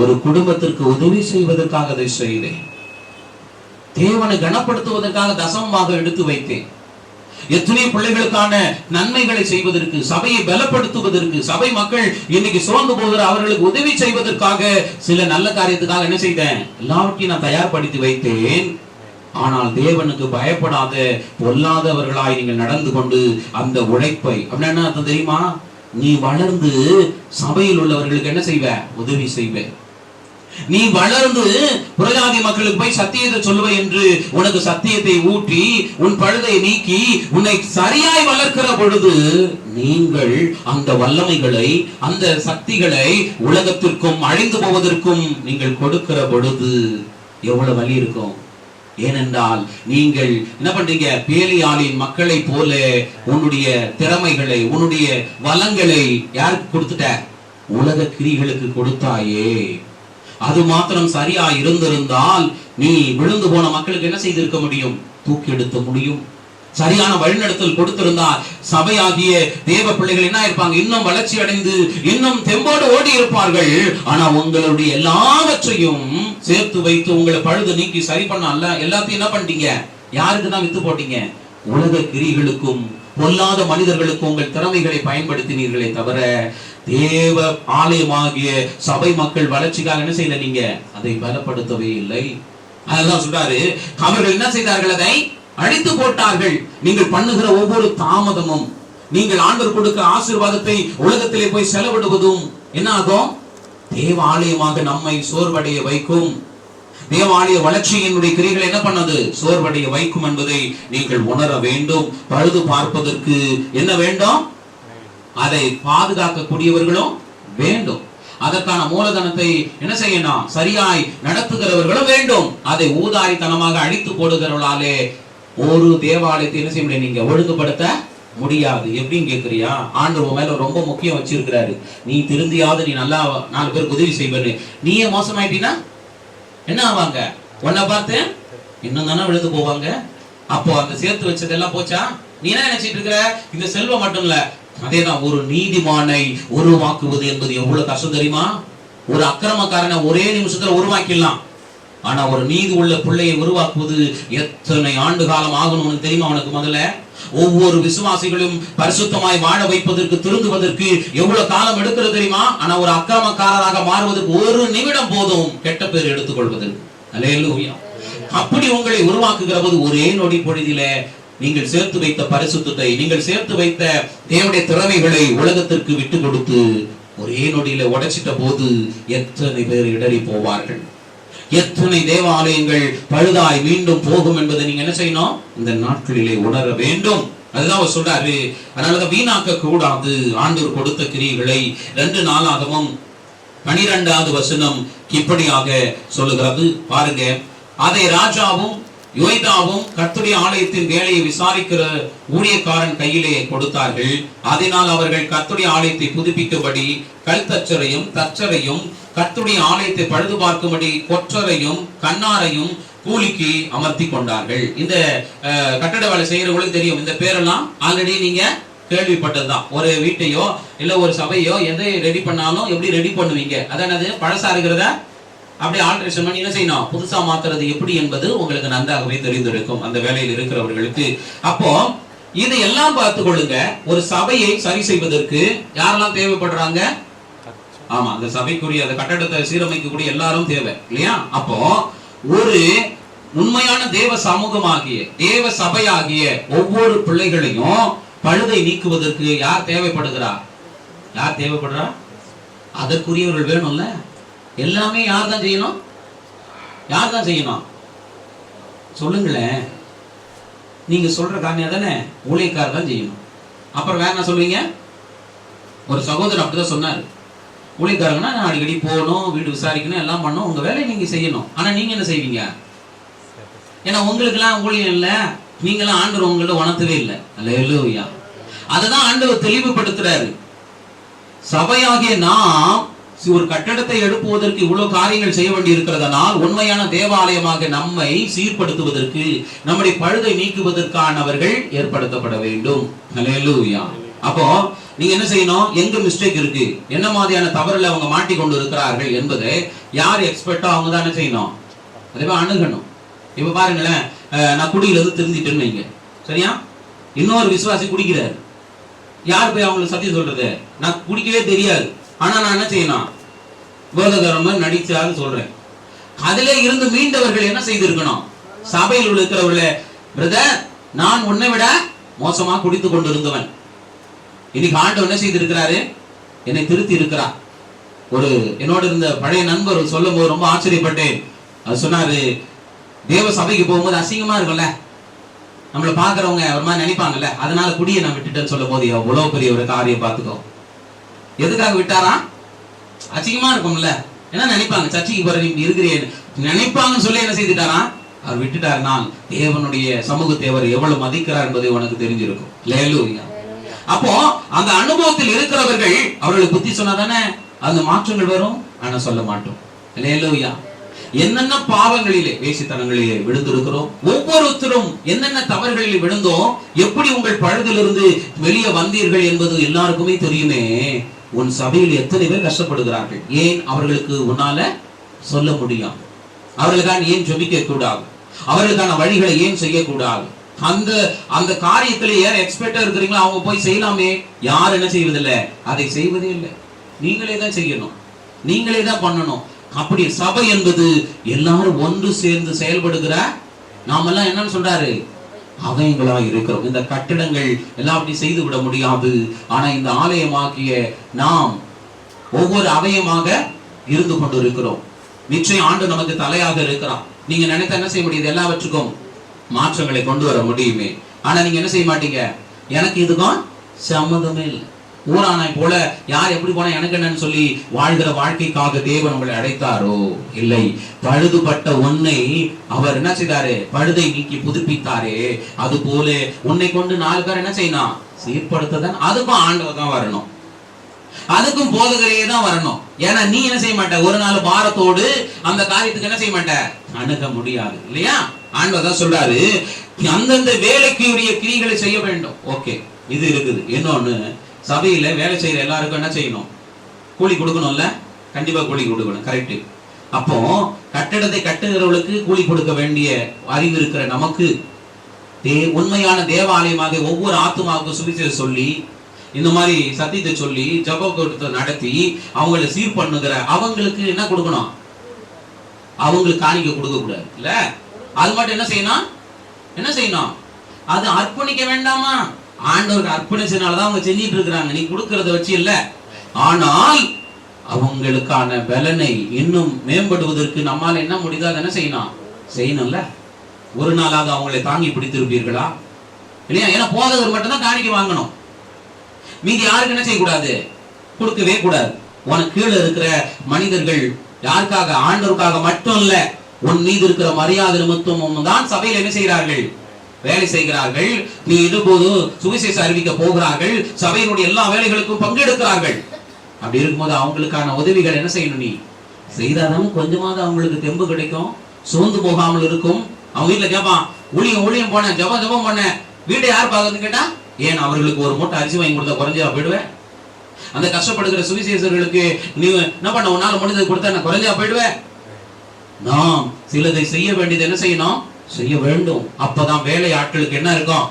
[SPEAKER 1] ஒரு குடும்பத்திற்கு உதவி செய்வதற்காக அதை செய்தேன், தேவனை கனப்படுத்துவதற்காக தசமமாக எடுத்து வைத்தேன், எத்தனை பிள்ளைகளுக்கான நன்மைகளை செய்வதற்கு, சபையை பலப்படுத்துவதற்கு, சபை மக்கள் இன்னைக்கு சோர்ந்து போகிற அவர்களுக்கு உதவி செய்வதற்காக, சில நல்ல காரியத்துக்காக என்ன செய்தேன், எல்லாவற்றையும் நான் தயார்படுத்தி வைத்தேன். ஆனால் தேவனுக்கு பயப்படாத பொல்லாதவர்களாய் நீங்கள் நடந்து கொண்டு அந்த உழைப்பை, அப்படின்னா என்ன அர்த்தம் தெரியுமா, நீ வளர்ந்து சபையில் உள்ளவர்களுக்கு என்ன செய்வ, உதவி செய்வ. நீ வளர்ந்து புறஜாதி மக்களுக்கு போய் சத்தியத்தை சொல்லுவ என்று உனக்கு சத்தியத்தை ஊற்றி உன் பழுதை நீக்கி உன்னை சரியாய் வளர்க்கிற பொழுது நீங்கள் அந்த வல்லமைகளை, அந்த சக்திகளை உலகத்திற்கும் அழிந்து போவதற்கும் நீங்கள் கொடுக்கிற பொழுது எவ்வளவு வலி இருக்கும். ஏனென்றால் நீங்கள் என்ன பண்றீங்க, பேலியாளின் மக்களை போல உன்னுடைய திறமைகளை, உன்னுடைய வளங்களை யாருக்கு கொடுத்துட்ட, உலக கிரிகளுக்கு கொடுத்தாயே. அது மாத்திரம் சரியா இருந்திருந்தால் நீ விழுந்து போன மக்களுக்கு என்ன செய்திருக்க முடியும், தூக்கி எடுக்க முடியும். சரியான வழிநடத்தல் கொடுத்திருந்தால் சபையாகிய தேவ பிள்ளைகள் என்ன இருப்பாங்க, இன்னும் வளர்ச்சி அடைந்து இன்னும் தெம்போடு ஓடி இருப்பார்கள். ஆனா உங்களுடைய எல்லாவற்றையும் சேர்த்து வைத்து உங்களை பழுது நீக்கி சரி பண்ண எல்லாத்தையும் என்ன பண்ணிட்டீங்க, யாருக்கு தான் வித்து போட்டீங்க, உலக கிரிகளுக்கும் பொல்லாத மனிதர்களுக்கும் உங்கள் திறமைகளை பயன்படுத்தினீர்களே தவிர தேவ ஆலயமாகிய சபை மக்கள் வளர்ச்சிக்காக என்ன செய்யல, நீங்க அதை பலப்படுத்தவே இல்லை. அதெல்லாம் சொல்றாரு, அவர்கள் என்ன செய்தார்கள், அதை அழித்து போட்டார்கள். நீங்கள் பண்ணுகிற ஒவ்வொரு தாமதமும், நீங்கள் ஆண்டவர் கொடுக்க ஆசீர்வாதத்தை உலகத்திலே போய் செலவிடுவதும் என்ன ஆகும், தேவ ஆலயமாக நம்மை சோர்வடைய வைக்கும். தேவாலய வளர்ச்சியினுடைய கிரிகள் என்ன பண்ணது, சோர்வடைய வைக்கும் என்பதை நீங்கள் உணர வேண்டும். பழுது பார்ப்பதற்கு என்ன வேண்டும், அதை பாதுகாக்கக்கூடியவர்களும் வேண்டும். அதற்கான மூலதனத்தை என்ன செய்யணும், சரியாய் நடத்துகிறவர்களும் வேண்டும். அதை ஊதாரித்தனமாக அழித்து போடுகிறவர்களாலே ஒரு தேவாலயத்தை என்ன செய்ய முடியும், நீங்க ஒழுங்குபடுத்த முடியாது. எப்படின்னு கேக்குறியா, ஆண்டவர் மேல ரொம்ப முக்கியம் வச்சிருக்கிறாரு. நீ திருந்தியாவது நீ நல்லா 4 பேருக்கு உதவி செய்வன்னு, நீயே மோசமாயிட்டீன்னா என்ன ஆவாங்க, உன்னை பார்த்து இன்னும் தானே விழுந்து போவாங்க. அப்போ அந்த சேர்த்து வச்சதெல்லாம் போச்சா. நீ என்ன நினைச்சிட்டு இருக்கிற, இந்த செல்வம் மட்டும் இல்ல, அதேதான் ஒரு நீதிமானை உருவாக்குவது என்பது எவ்வளவு கஷ்டம் தெரியுமா. ஒரு அக்கிரமக்காரனை ஒரே நிமிஷத்துல உருவாக்கிடலாம், ஆனா ஒரு நீதி உள்ள பிள்ளையை உருவாக்குவது எத்தனை ஆண்டு காலம் ஆகணும்னு தெரியுமா உனக்கு. முதல்ல ஒவ்வொரு விசுவாசிகளும் பரிசுத்தமாய் வாழ வைப்பதற்கு, திருந்துவதற்கு எவ்வளவு காலம் எடுக்கிறது தெரியுமா. ஆனா ஒரு அக்கிரமக்காரராக மாறுவதற்கு 1 நிமிடம் போதும் கெட்ட பேர் எடுத்துக்கொள்வதற்கு. அல்லேலூயா. அப்படி உங்களை உருவாக்குகிற போது ஒரே நொடி பொழுதில நீங்கள் சேர்த்து வைத்த பரிசுத்தத்தை, நீங்கள் சேர்த்து வைத்த தேவனுடைய திறமைகளை உலகத்திற்கு விட்டு கொடுத்து ஒரே நொடியில உடைச்சிட்ட போது எத்தனை பேர் இடறி போவார்கள், எத்தனை தேவாலயங்கள் பழுதாய் மீண்டும் போகும் என்பதை நீங்க என்ன செய்யணும், இந்த நாட்களிலே உணர வேண்டும். அதுதான் அவர் சொல்றாரு. அதனாலதான் வீணாக்க கூடாது ஆண்டவர் கொடுத்த கிரியைகளை. 2 நாளாகமம் 12வது வசனம் இப்படியாக சொல்லுகிறது பாருங்க. அதை ராஜாவும் யோய்தாவும் கர்த்தருடைய ஆலயத்தின் வேலையை விசாரிக்கிற ஊழியக்காரன் கையிலே கொடுத்தார்கள். அதனால் அவர்கள் கர்த்தருடைய ஆலயத்தை புதுப்பிக்கும்படி கல்தச்சரையும் தச்சரையும் கர்த்தருடைய ஆலயத்தை பழுது பார்க்கும்படி கொற்றரையும் கண்ணாரையும் கூலிக்கு அமர்த்தி கொண்டார்கள். இந்த கட்டட வேலை செய்யறவங்களுக்கு தெரியும், இந்த பேரெல்லாம் ஆல்ரெடி நீங்க கேள்விப்பட்டதுதான். ஒரு வீட்டையோ இல்ல ஒரு சபையோ எதை ரெடி பண்ணாலும் எப்படி ரெடி பண்ணுவீங்க, அதானது பழசா இருக்கிறத அப்படியே ஆல்ட்ரேஷன் பண்ணி என்ன செய்யணும், புதுசா மாத்துறது எப்படி என்பது உங்களுக்கு நன்றாகவே தெரிந்திருக்கும் அந்த வேலையில் இருக்கிறவர்களுக்கு. அப்போ இதை எல்லாம் பார்த்து கொள்ளுங்க. ஒரு சபையை சரி செய்வதற்கு யாரெல்லாம் தேவைப்படுறாங்க, ஆமா அந்த சபைக்குரிய அந்த கட்டடத்தை சீரமைக்கக்கூடிய எல்லாரும் தேவை இல்லையா. அப்போ ஒரு உண்மையான தேவ சமூகமாகிய தேவ சபையாகிய ஒவ்வொரு பிள்ளைகளையும் பழுதை நீக்குவதற்கு யார் தேவைப்படுகிறா? யார் தேவைப்படுறா? அதற்குரியவர்கள் வேணும்ல. எல்லாமே யார் தான் செய்யணும்? யார் தான் செய்யணும்? சொல்லுங்களேன். நீங்க சொல்ற காரியம் தானே ஊழியக்காரர் தான் செய்யணும். அப்புறம் வேற என்ன சொல்வீங்க? ஒரு சகோதரர் அப்படிதான் சொன்னாரு. ஊழியக்காரங்கன்னா நான் அடிக்கடி போகணும், வீடு விசாரிக்கணும், எல்லாம் பண்ணணும், உங்க வேலையை நீங்க செய்யணும். ஆனா நீங்க என்ன செய்வீங்க? ஏன்னா உங்களுக்கு எல்லாம் ஊழியம் இல்ல, நீங்களாம் ஆண்டவர் உங்களை உணர்த்தவே இல்லை. அல்லேலூயா. அததான் ஆண்டவர் தெளிவுபடுத்துறாரு. சபையாகிய நாம் ஒரு கட்டடத்தை எழுப்புவதற்கு இவ்வளவு காரியங்கள் செய்ய வேண்டி இருக்கிறதனால் உண்மையான தேவாலயமாக நம்மை சீர்படுத்துவதற்கு, நம்முடைய பழுதை நீக்குவதற்கானவர்கள் ஏற்படுத்தப்பட வேண்டும். அல்லேலூயா. அப்போ நீங்க என்ன செய்யணும்? எங்க மிஸ்டேக் இருக்கு, என்ன மாதிரியான தவறுல அவங்க மாட்டிக்கொண்டு இருக்கிறார்கள் என்பதை யார் எக்ஸ்பர்ட்டோ அவங்க தான் என்ன செய்யணும்? அதே அணுகணும். இப்ப பாருங்களேன், நான் குடியில இருந்து திருந்திட்டேன்னு வைங்க, சரியா? இன்னொரு விசுவாசி குடிக்கிறாரு. யார் போய் அவங்களுக்கு சத்தியம் சொல்றது? நான் குடிக்கவே தெரியாது, ஆனா நான் என்ன செய்யணும்? போதகரம் நடிச்சான்னு சொல்றேன். அதிலே இருந்து மீண்டவர்கள் என்ன செய்திருக்கணும்? சபையில் இருக்கிறவர்களே, பிரதர் நான் உன்னை விட மோசமா குடித்து கொண்டு இருந்தவன், இன்னைக்கு ஆண்டவர் என்ன செய்திருக்கிறாரு? என்னை திருத்தி இருக்கிறார். ஒரு என்னோட இருந்த பழைய நண்பர் சொல்லும் போது ரொம்ப ஆச்சரியப்பட்டேன். அது சொன்னாரு, தேவ சபைக்கு போகும்போது அசிங்கமா இருக்கும்ல, நம்மளை பாக்குறவங்க ஒரு மாதிரி நினைப்பாங்கல்ல, அதனால குடியை நான் விட்டுட்டேன்னு சொல்லும் போது எவ்வளவு பெரிய ஒரு காரியம் பார்த்துக்கோ. எதுக்காக விட்டாரா? அசிங்கமா இருக்கும்ல, என்ன நினைப்பாங்க, சர்ச்சைக்கு போற நீங்க இருக்கிறேன் நினைப்பாங்கன்னு சொல்லி என்ன செய்துட்டாரா? அவர் விட்டுட்டாருனால் தேவனுடைய சமூகத்தை அவர் எவ்வளவு மதிக்கிறார் என்பதை உனக்கு தெரிஞ்சிருக்கும். அல்லேலூயா. அப்போ அந்த அனுபவத்தில் இருக்கிறவர்கள் அவர்களுக்கு புத்தி சொன்னாதானே அந்த மாற்றங்கள் வரும். ஆனா சொல்ல மாட்டோம். அல்லேலூயா. என்னென்ன பாவங்களிலே, வேசித்தனங்களிலே விழுந்திருக்கிறோம், ஒவ்வொருத்தரும் என்னென்ன தவறுகளில் விழுந்தோம், எப்படி உங்கள் பழுதிலிருந்து வெளியே வந்தீர்கள் என்பது எல்லாருக்குமே தெரியுமே. உன் சபையில் எத்தனை பேர் கஷ்டப்படுகிறார்கள்? ஏன் அவர்களுக்கு உன்னால சொல்ல முடியும்? அவர்களுக்கான ஏன் ஜெபிக்க கூடாது? அவர்களுக்கான வழிகளை ஏன் செய்யக்கூடாது? அந்த காரியத்துல யார் எக்ஸ்பர்ட்டா இருக்கிறீங்களோ அவங்க போய் செய்யலாமே. யார் என்ன செய்வதில்லை? அதை செய்வதே இல்லை. நீங்களே தான் செய்யணும், நீங்களே தான் பண்ணணும். அப்படி சபை என்பது எல்லாரும் ஒன்று சேர்ந்து செயல்படுகிற, நாமெல்லாம் என்னன்னு சொல்றாரு? அவயங்களா இருக்கிறோம். இந்த கட்டிடங்கள் எல்லாம் அப்படி செய்து விட முடியாது. ஆனா இந்த ஆலயமாகிய நாம் ஒவ்வொரு அவயமாக இருந்து கொண்டு இருக்கிறோம். நிச்சயம் ஆண்டு நமக்கு தலையாக இருக்கிறான். நீங்க நினைத்த என்ன செய்ய முடியுது? எல்லாவற்றுக்கும் மாற்றங்களை கொண்டு வர முடியுமே. ஆனா நீங்க என்ன செய்ய மாட்டீங்க? எனக்கு இதுக்கும் சம்மதமே இல்லை, ஊரானாய் போல யார் எப்படி போனா எனக்கு என்னன்னு சொல்லி வாழ்கிற வாழ்க்கைக்காக தேவன் உங்களை அழைத்தாரோ? இல்லை. பழுதுபட்ட உன்னை அவர் என்ன செய்தாரு? பழுதை நீக்கி புதுப்பித்தாரே. அது போல உன்னை கொண்டு 4 பேர் என்ன செய்யணும்? சீர்படுத்ததான். அதுக்கும் ஆண்டவர் தான் வரணும், அதுக்கும் போதகரையே தான் வரணும். ஏன்னா நீ என்ன செய்ய மாட்ட? ஒரு நாள் பாரத்தோடு அந்த காரியத்துக்கு என்ன செய்ய மாட்ட? அணுக முடியாது இல்லையா? ஆண்டவர் தான் சொல்றாரு, அந்தந்த வேலைக்கு உரிய கிரிகளை செய்ய வேண்டும். ஓகே, இது இருக்குது. இன்னொன்னு, சபையில வேலை செய்யற எல்லாருக்கும் என்ன செய்யணும்? கூலி கொடுக்கணும்ல, கண்டிப்பா கூலி கொடுக்கணும். கரெக்ட். அப்போ கட்டடத்தை கட்டுகிறவர்களுக்கு கூலி கொடுக்க வேண்டிய அறிவு இருக்கிற நமக்கு உண்மையான தேவாலயமாக ஒவ்வொரு ஆத்துமாவுக்கும் சுவிசேஷம் சொல்லி, இந்த மாதிரி சத்தியத்தை சொல்லி ஜப கூட்டத்தை நடத்தி அவங்களை சீர் பண்ணுகிற அவங்களுக்கு என்ன கொடுக்கணும்? அவங்களுக்கு காணிக்க கொடுக்க கூடாது இல்ல. அது மட்டும் என்ன செய்யணும்? என்ன செய்யணும்? அது அர்ப்பணிக்க வேண்டாமா? ஆண்டவருக்கு அர்ப்பணிச்சனாலதான் அவங்க செஞ்சிட்டு இருக்கிறாங்க, நீ கொடுக்கறத வச்சு இல்ல. ஆனால் அவங்களுக்கான பலனை இன்னும் மேம்படுவதற்கு நம்மால என்ன முடியுதோ அதை என்ன செய்யணும்? செய்யணும்ல. ஒரு நாளாக அவங்களை தாங்கி பிடித்திருப்பீர்களா? இல்லையா? ஏன்னா போதகர் மட்டும்தான் காணிக்க வாங்கணும், மீதி யாருக்கு என்ன செய்யக்கூடாது? கொடுக்கவே கூடாது. உனக்கு கீழே இருக்கிற மனிதர்கள் யாருக்காக? ஆண்டவருக்காக மட்டும் இல்ல, உன் மீது இருக்கிற மரியாதை நிமித்தமும் தான் சபையில் என்ன செய்கிறார்கள்? வேலை செய்கிறார்கள். நீ இதுபோது சுவிசேஷ அறிவிக்க போகிறார்கள், சபையினுடைய எல்லா வேலைகளுக்கும் பங்கெடுக்கிறார்கள். அப்படி இருக்கும்போது அவங்களுக்கான உதவிகள் என்ன செய்யணும்? நீ செய்தாதான் கொஞ்சமாவது அவங்களுக்கு தெம்பு கிடைக்கும், சோர்ந்து போகாமல் இருக்கும். அவங்க வீட்டுல கேட்பான், ஊழியம் போன, ஜபம் பண்ண, வீட்டை யார் பார்க்கறது கேட்டா, ஏன் அவர்களுக்கு ஒரு மூட்டை அரிசி வாங்கி கொடுத்தா குறைஞ்சா போயிடுவேன்? அந்த கஷ்டப்படுகிற சுவிசேஷர்களுக்கு நீ என்ன பண்ண, உன்னால முடிஞ்சது கொடுத்தா நான் குறைஞ்சா போயிடுவேன்? நாம் சிலதை செய்ய வேண்டியது என்ன செய்யணும்? செய்ய வேண்டும். அப்பதான் வேலை ஆட்களுக்கு என்ன இருக்கும்?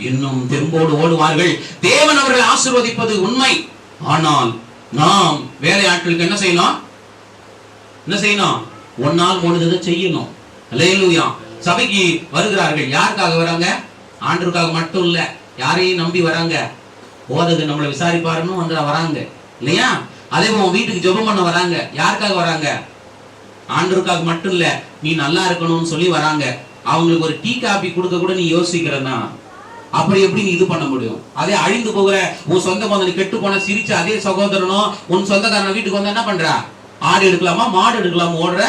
[SPEAKER 1] இன்னும் தெம்போடு ஓடுவார்கள். தேவன் அவர்களை ஆசீர்வதிப்பது உண்மை. ஆனால் நாம் வேலை ஆட்களுக்கு என்ன செய்யணும்? என்ன செய்யணும்? ஒன்னால் முடிந்ததை செய்யணும். அல்லேலூயா. சபைக்கு வருகிறார்கள், யாருக்காக வராங்க? ஆண்டவருக்காக மட்டும் இல்ல, யாரையும் நம்பி வராங்க, போதகர் நம்மளை விசாரிப்பாருன்னு வந்து வராங்க இல்லையா? அதே போல வீட்டுக்கு ஜெபம் பண்ண வராங்க, யாருக்காக வராங்க? ஆண்டவருக்காக மட்டும் இல்ல, நீ நல்லா இருக்கணும்னு சொல்லி வராங்க. அவங்களுக்கு ஒரு டீ காபி கொடுக்க கூட நீ யோசிக்கிறன்னா அப்படி எப்படி நீ இது பண்ண முடியும்? அதே அழிந்து போகிற உன் சொந்த பந்தன் கெட்டு போன சிரிச்ச அதே சகோதரனும் உன் சொந்தக்காரன் வீட்டுக்கு வந்தா என்ன பண்ற? ஆடு எடுக்கலாமா மாடு எடுக்கலாமா ஓடுற?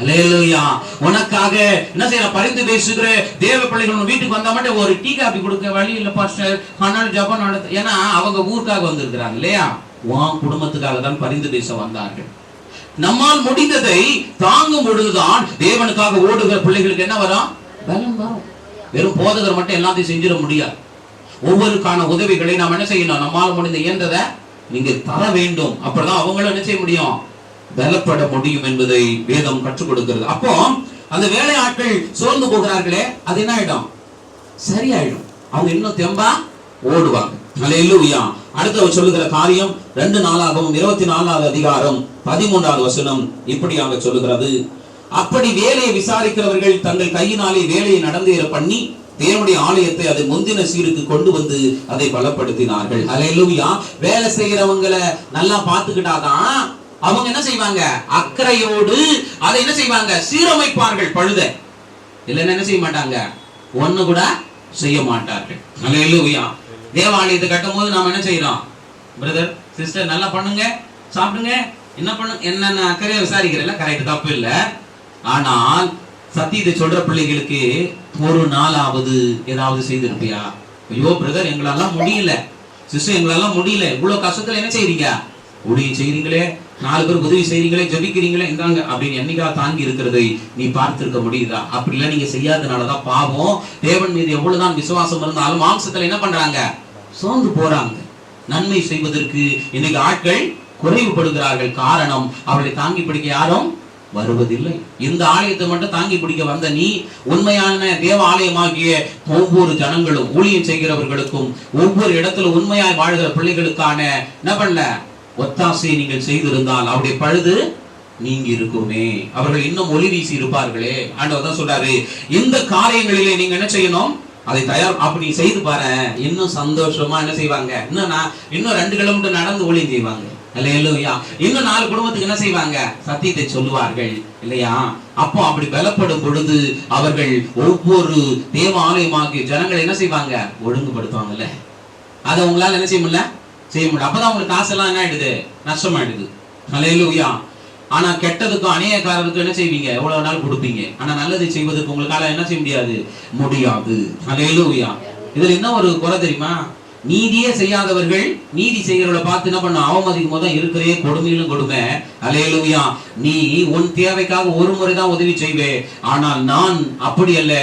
[SPEAKER 1] அல்லேலூயா. உனக்காக என்ன செய்யற? பரிந்து பேசுகிற தேவ பிள்ளைகள் வீட்டுக்கு வந்தா மட்டும் ஒரு டீ காபி கொடுக்க வழி இல்ல பாஸ்டர், ஆனால் ஜெபம் நடத்த, ஏன்னா அவங்க ஊருக்காக வந்திருக்கிறாங்க இல்லையா? உன் குடும்பத்துக்காக தான் பரிந்து பேச வந்தார்கள். நம்மால் முடிந்ததை தாங்கும் பொழுதுதான் தேவனுக்காக ஓடுகிற பிள்ளைகளுக்கு என்ன வரும்? பலம் வரும். வெறும் போதகர் மட்டும் எல்லாத்தையும் செஞ்சிட முடியாது. ஒவ்வொருக்கான உதவிகளை நாம் என்ன செய்யணும்? நம்மால் முடிந்த இயன்றதை நீங்க தர வேண்டும். அப்பதான் அவங்களும் என்ன செய்ய முடியும்? பலப்பட முடியும் என்பதை வேதம் கற்றுக் கொடுக்கிறது. அப்போ அந்த வேலை ஆட்கள் சோர்ந்து போகிறார்களே, அது என்ன ஆயிடும்? சரியாயிடும். அவங்க இன்னும் தெம்பா ஓடுவாங்க. அல்லேலூயா. அடுத்து சொல்லுகிற காரியம் 2 நாளாகவும் 24வது அதிகாரம் 13வது வசனம் இப்படியாக சொல்லுகிறது. அப்படி வேலையை விசாரிக்கிறவர்கள் தங்கள் கையினாலே வேலையை நடந்தேற பண்ணி தேவனுடைய ஆலயத்தை அதை முந்தின சீருக்கு கொண்டு வந்து அதை பலப்படுத்தினார்கள். அல்லேலூயா. வேலை செய்யறவங்களை நல்லா பார்த்துக்கிட்டாதான் அவங்க என்ன செய்வாங்க? அக்கறையோடு அதை என்ன செய்வாங்க? சீரமைப்பார்கள். பழுத இல்லைன்னா என்ன செய்ய மாட்டாங்க? ஒண்ணு கூட செய்ய மாட்டார்கள். அல்லேலூயா. தேவாலயத்தை கட்டும் போது நாம என்ன செய்யறோம்? பிரதர் சிஸ்டர் நல்லா பண்ணுங்க, சாப்பிடுங்க, என்ன பண்ணு, என்னென்ன அக்கறையா விசாரிக்கிறல்ல, கரெக்ட், தப்பு இல்ல. ஆனால் சத்தியத்தை சொல்ற பிள்ளைகளுக்கு ஒரு நாளாவது ஏதாவது செய்திருப்பியா? ஐயோ பிரதர் எங்களால முடியல, சிஸ்டர் எங்களால முடியல, இவ்வளவு கஷ்டத்துல என்ன செய்றீங்க? ஊழியம் செய்றீங்களே, 4 பேர் உதவி செய்றீங்களே, ஜெபிக்கிறீங்களே, இந்தாங்க அப்படின்னு என்னைக்கா தாங்கி இருக்கிறதை நீ பார்த்திருக்க முடியுதா? அப்படி எல்லாம் நீங்க செய்யாதனாலதான் பாவம். தேவன் மீது எவ்வளவுதான் விசுவாசம் இருந்தாலும் மாம்சத்துல என்ன பண்றாங்க? சோர்ந்து போறாங்க. நன்மை செய்வதற்கு இன்னைக்கு ஆட்கள் குறைவுபடுகிறார்கள். காரணம், அவர்களை தாங்கி பிடிக்க யாரும் வருவதில்லை. இந்த ஆலயத்தை மட்டும் தாங்கி பிடிக்க வந்த நீ உண்மையான தேவ ஆலயமாகிய ஒவ்வொரு ஜனங்களும் ஊழியம் செய்கிறவர்களுக்கும் ஒவ்வொரு இடத்துல உண்மையாய் வாழ்கிற பிள்ளைகளுக்கான என்ன பண்ணல? ஒத்தாசை நீங்கள் செய்திருந்தால் அவருடைய பழுது நீங்கி இருக்குமே, அவர்கள் இன்னும் ஒளி வீசி இருப்பார்களே. ஆண்டவர் தான் சொல்றாரு, இந்த காரியங்களிலே நீங்க என்ன செய்யணும்? அதை தயார் அப்படி செய்து பாரு, இன்னும் சந்தோஷமா என்ன செய்வாங்க? இன்னும் 2 கிலோமீட்டர் நடந்து ஊழியம் செய்வாங்க. அல்லேலூயா. இன்னும் 4 குடும்பத்துக்கு என்ன செய்வாங்க? சத்தியத்தை சொல்லுவார்கள் இல்லையா? அப்போ அப்படி பலப்படும் பொழுது அவர்கள் ஒவ்வொரு தேவ ஆலயமாகிய ஜனங்களை என்ன செய்வாங்க? ஒழுங்குபடுத்துவாங்கல்ல. அதை உங்களால என்ன செய்ய முடியல? செய்ய முடியும். அப்பதான் உங்களுக்கு காசெல்லாம் என்ன ஆயிடுது? நஷ்டமாயிடுது. அல்லேலூயா. ஆனா கெட்டதுக்கும் அநேகக்காரருக்கு என்ன செய்வீங்க? எவ்வளவு நாள் கொடுப்பீங்க. ஆனா நல்லதை செய்வதற்கு உங்களுக்கால என்ன செய்ய முடியாது? முடியாது. அல்லேலூயா. இதுல என்ன ஒரு குறை தெரியுமா? நீதியே செய்யாதவர்கள் நீதி செய்கிறவளை பார்த்து என்ன பண்ண அவமதிக்கும் போது இருக்கிறே கொடுமையிலும் கொடுமை. அல்லேலூயா. நீ உன் தேவைக்காக ஒரு முறைதான் உதவி செய்வே, ஆனால் நான் அப்படி அல்ல,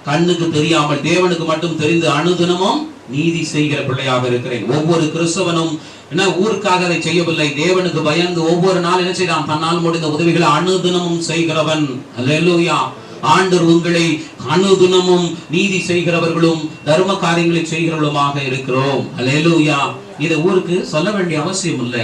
[SPEAKER 1] கண்ணுக்கு தெரியாமல் தேவனுக்கு மட்டும் தெரிந்து அனுதினமும் நீதி செய்கிற பிள்ளையாக இருக்கிறேன். ஒவ்வொரு கிறிஸ்தவனும் என்ன ஊருக்காக அதை செய்யவில்லை, தேவனுக்கு பயந்து ஒவ்வொரு நாள் என்ன செய்தான்? தன்னால் முடிந்த உதவிகளை அனுதினமும் செய்கிறவன். அல்லேலூயா. ஆண்டவர் உங்களை அனுதினமும் நீதி செய்கிறவர்களும் தர்ம காரியங்களை செய்கிறவர்களுமாக இருக்கிறோம். அல்லேலூயா. இதை ஊருக்கு சொல்ல வேண்டிய அவசியம் இல்ல,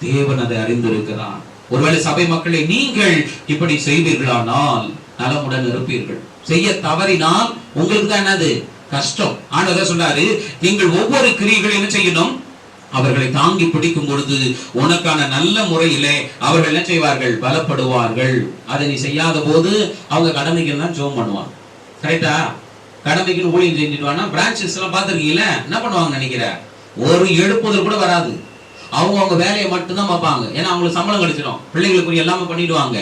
[SPEAKER 1] தேவன் அதை அறிந்திருக்கிறான். ஒருவேளை சபை மக்களை நீங்கள் இப்படி செய்வீர்களானால் நலமுடன் இருப்பீர்கள். செய்ய தவறினால் உங்களுக்கு தான் என்னது? கஷ்டம். ஆண்டவர் சொல்றாரு, நீங்கள் ஒவ்வொரு கிரியைகளையும் என்ன செய்யணும்? அவர்களை தாங்கி பிடிக்கும் பொழுது உனக்கான நல்ல முறையிலே அவர்கள் என்ன செய்வார்கள்? பலப்படுவார்கள். அதை நீ செய்யாத போது அவங்க கடமைக்கு தான் ஜோம் பண்ணுவாங்க. கரெக்டா? கடமைக்குன்னு ஊழியம் செஞ்சுட்டுவானா பிரான்ச்சஸ் எல்லாம் பார்த்துருக்கீங்களா? என்ன பண்ணுவாங்க நினைக்கிற? ஒரு எழுப்புதல் கூட வராது. அவங்க வேலையை மட்டும்தான் பார்ப்பாங்க. ஏன்னா அவங்களுக்கு சம்பளம் கிடைச்சிடும், பிள்ளைங்களுக்கு எல்லாமே பண்ணிடுவாங்க.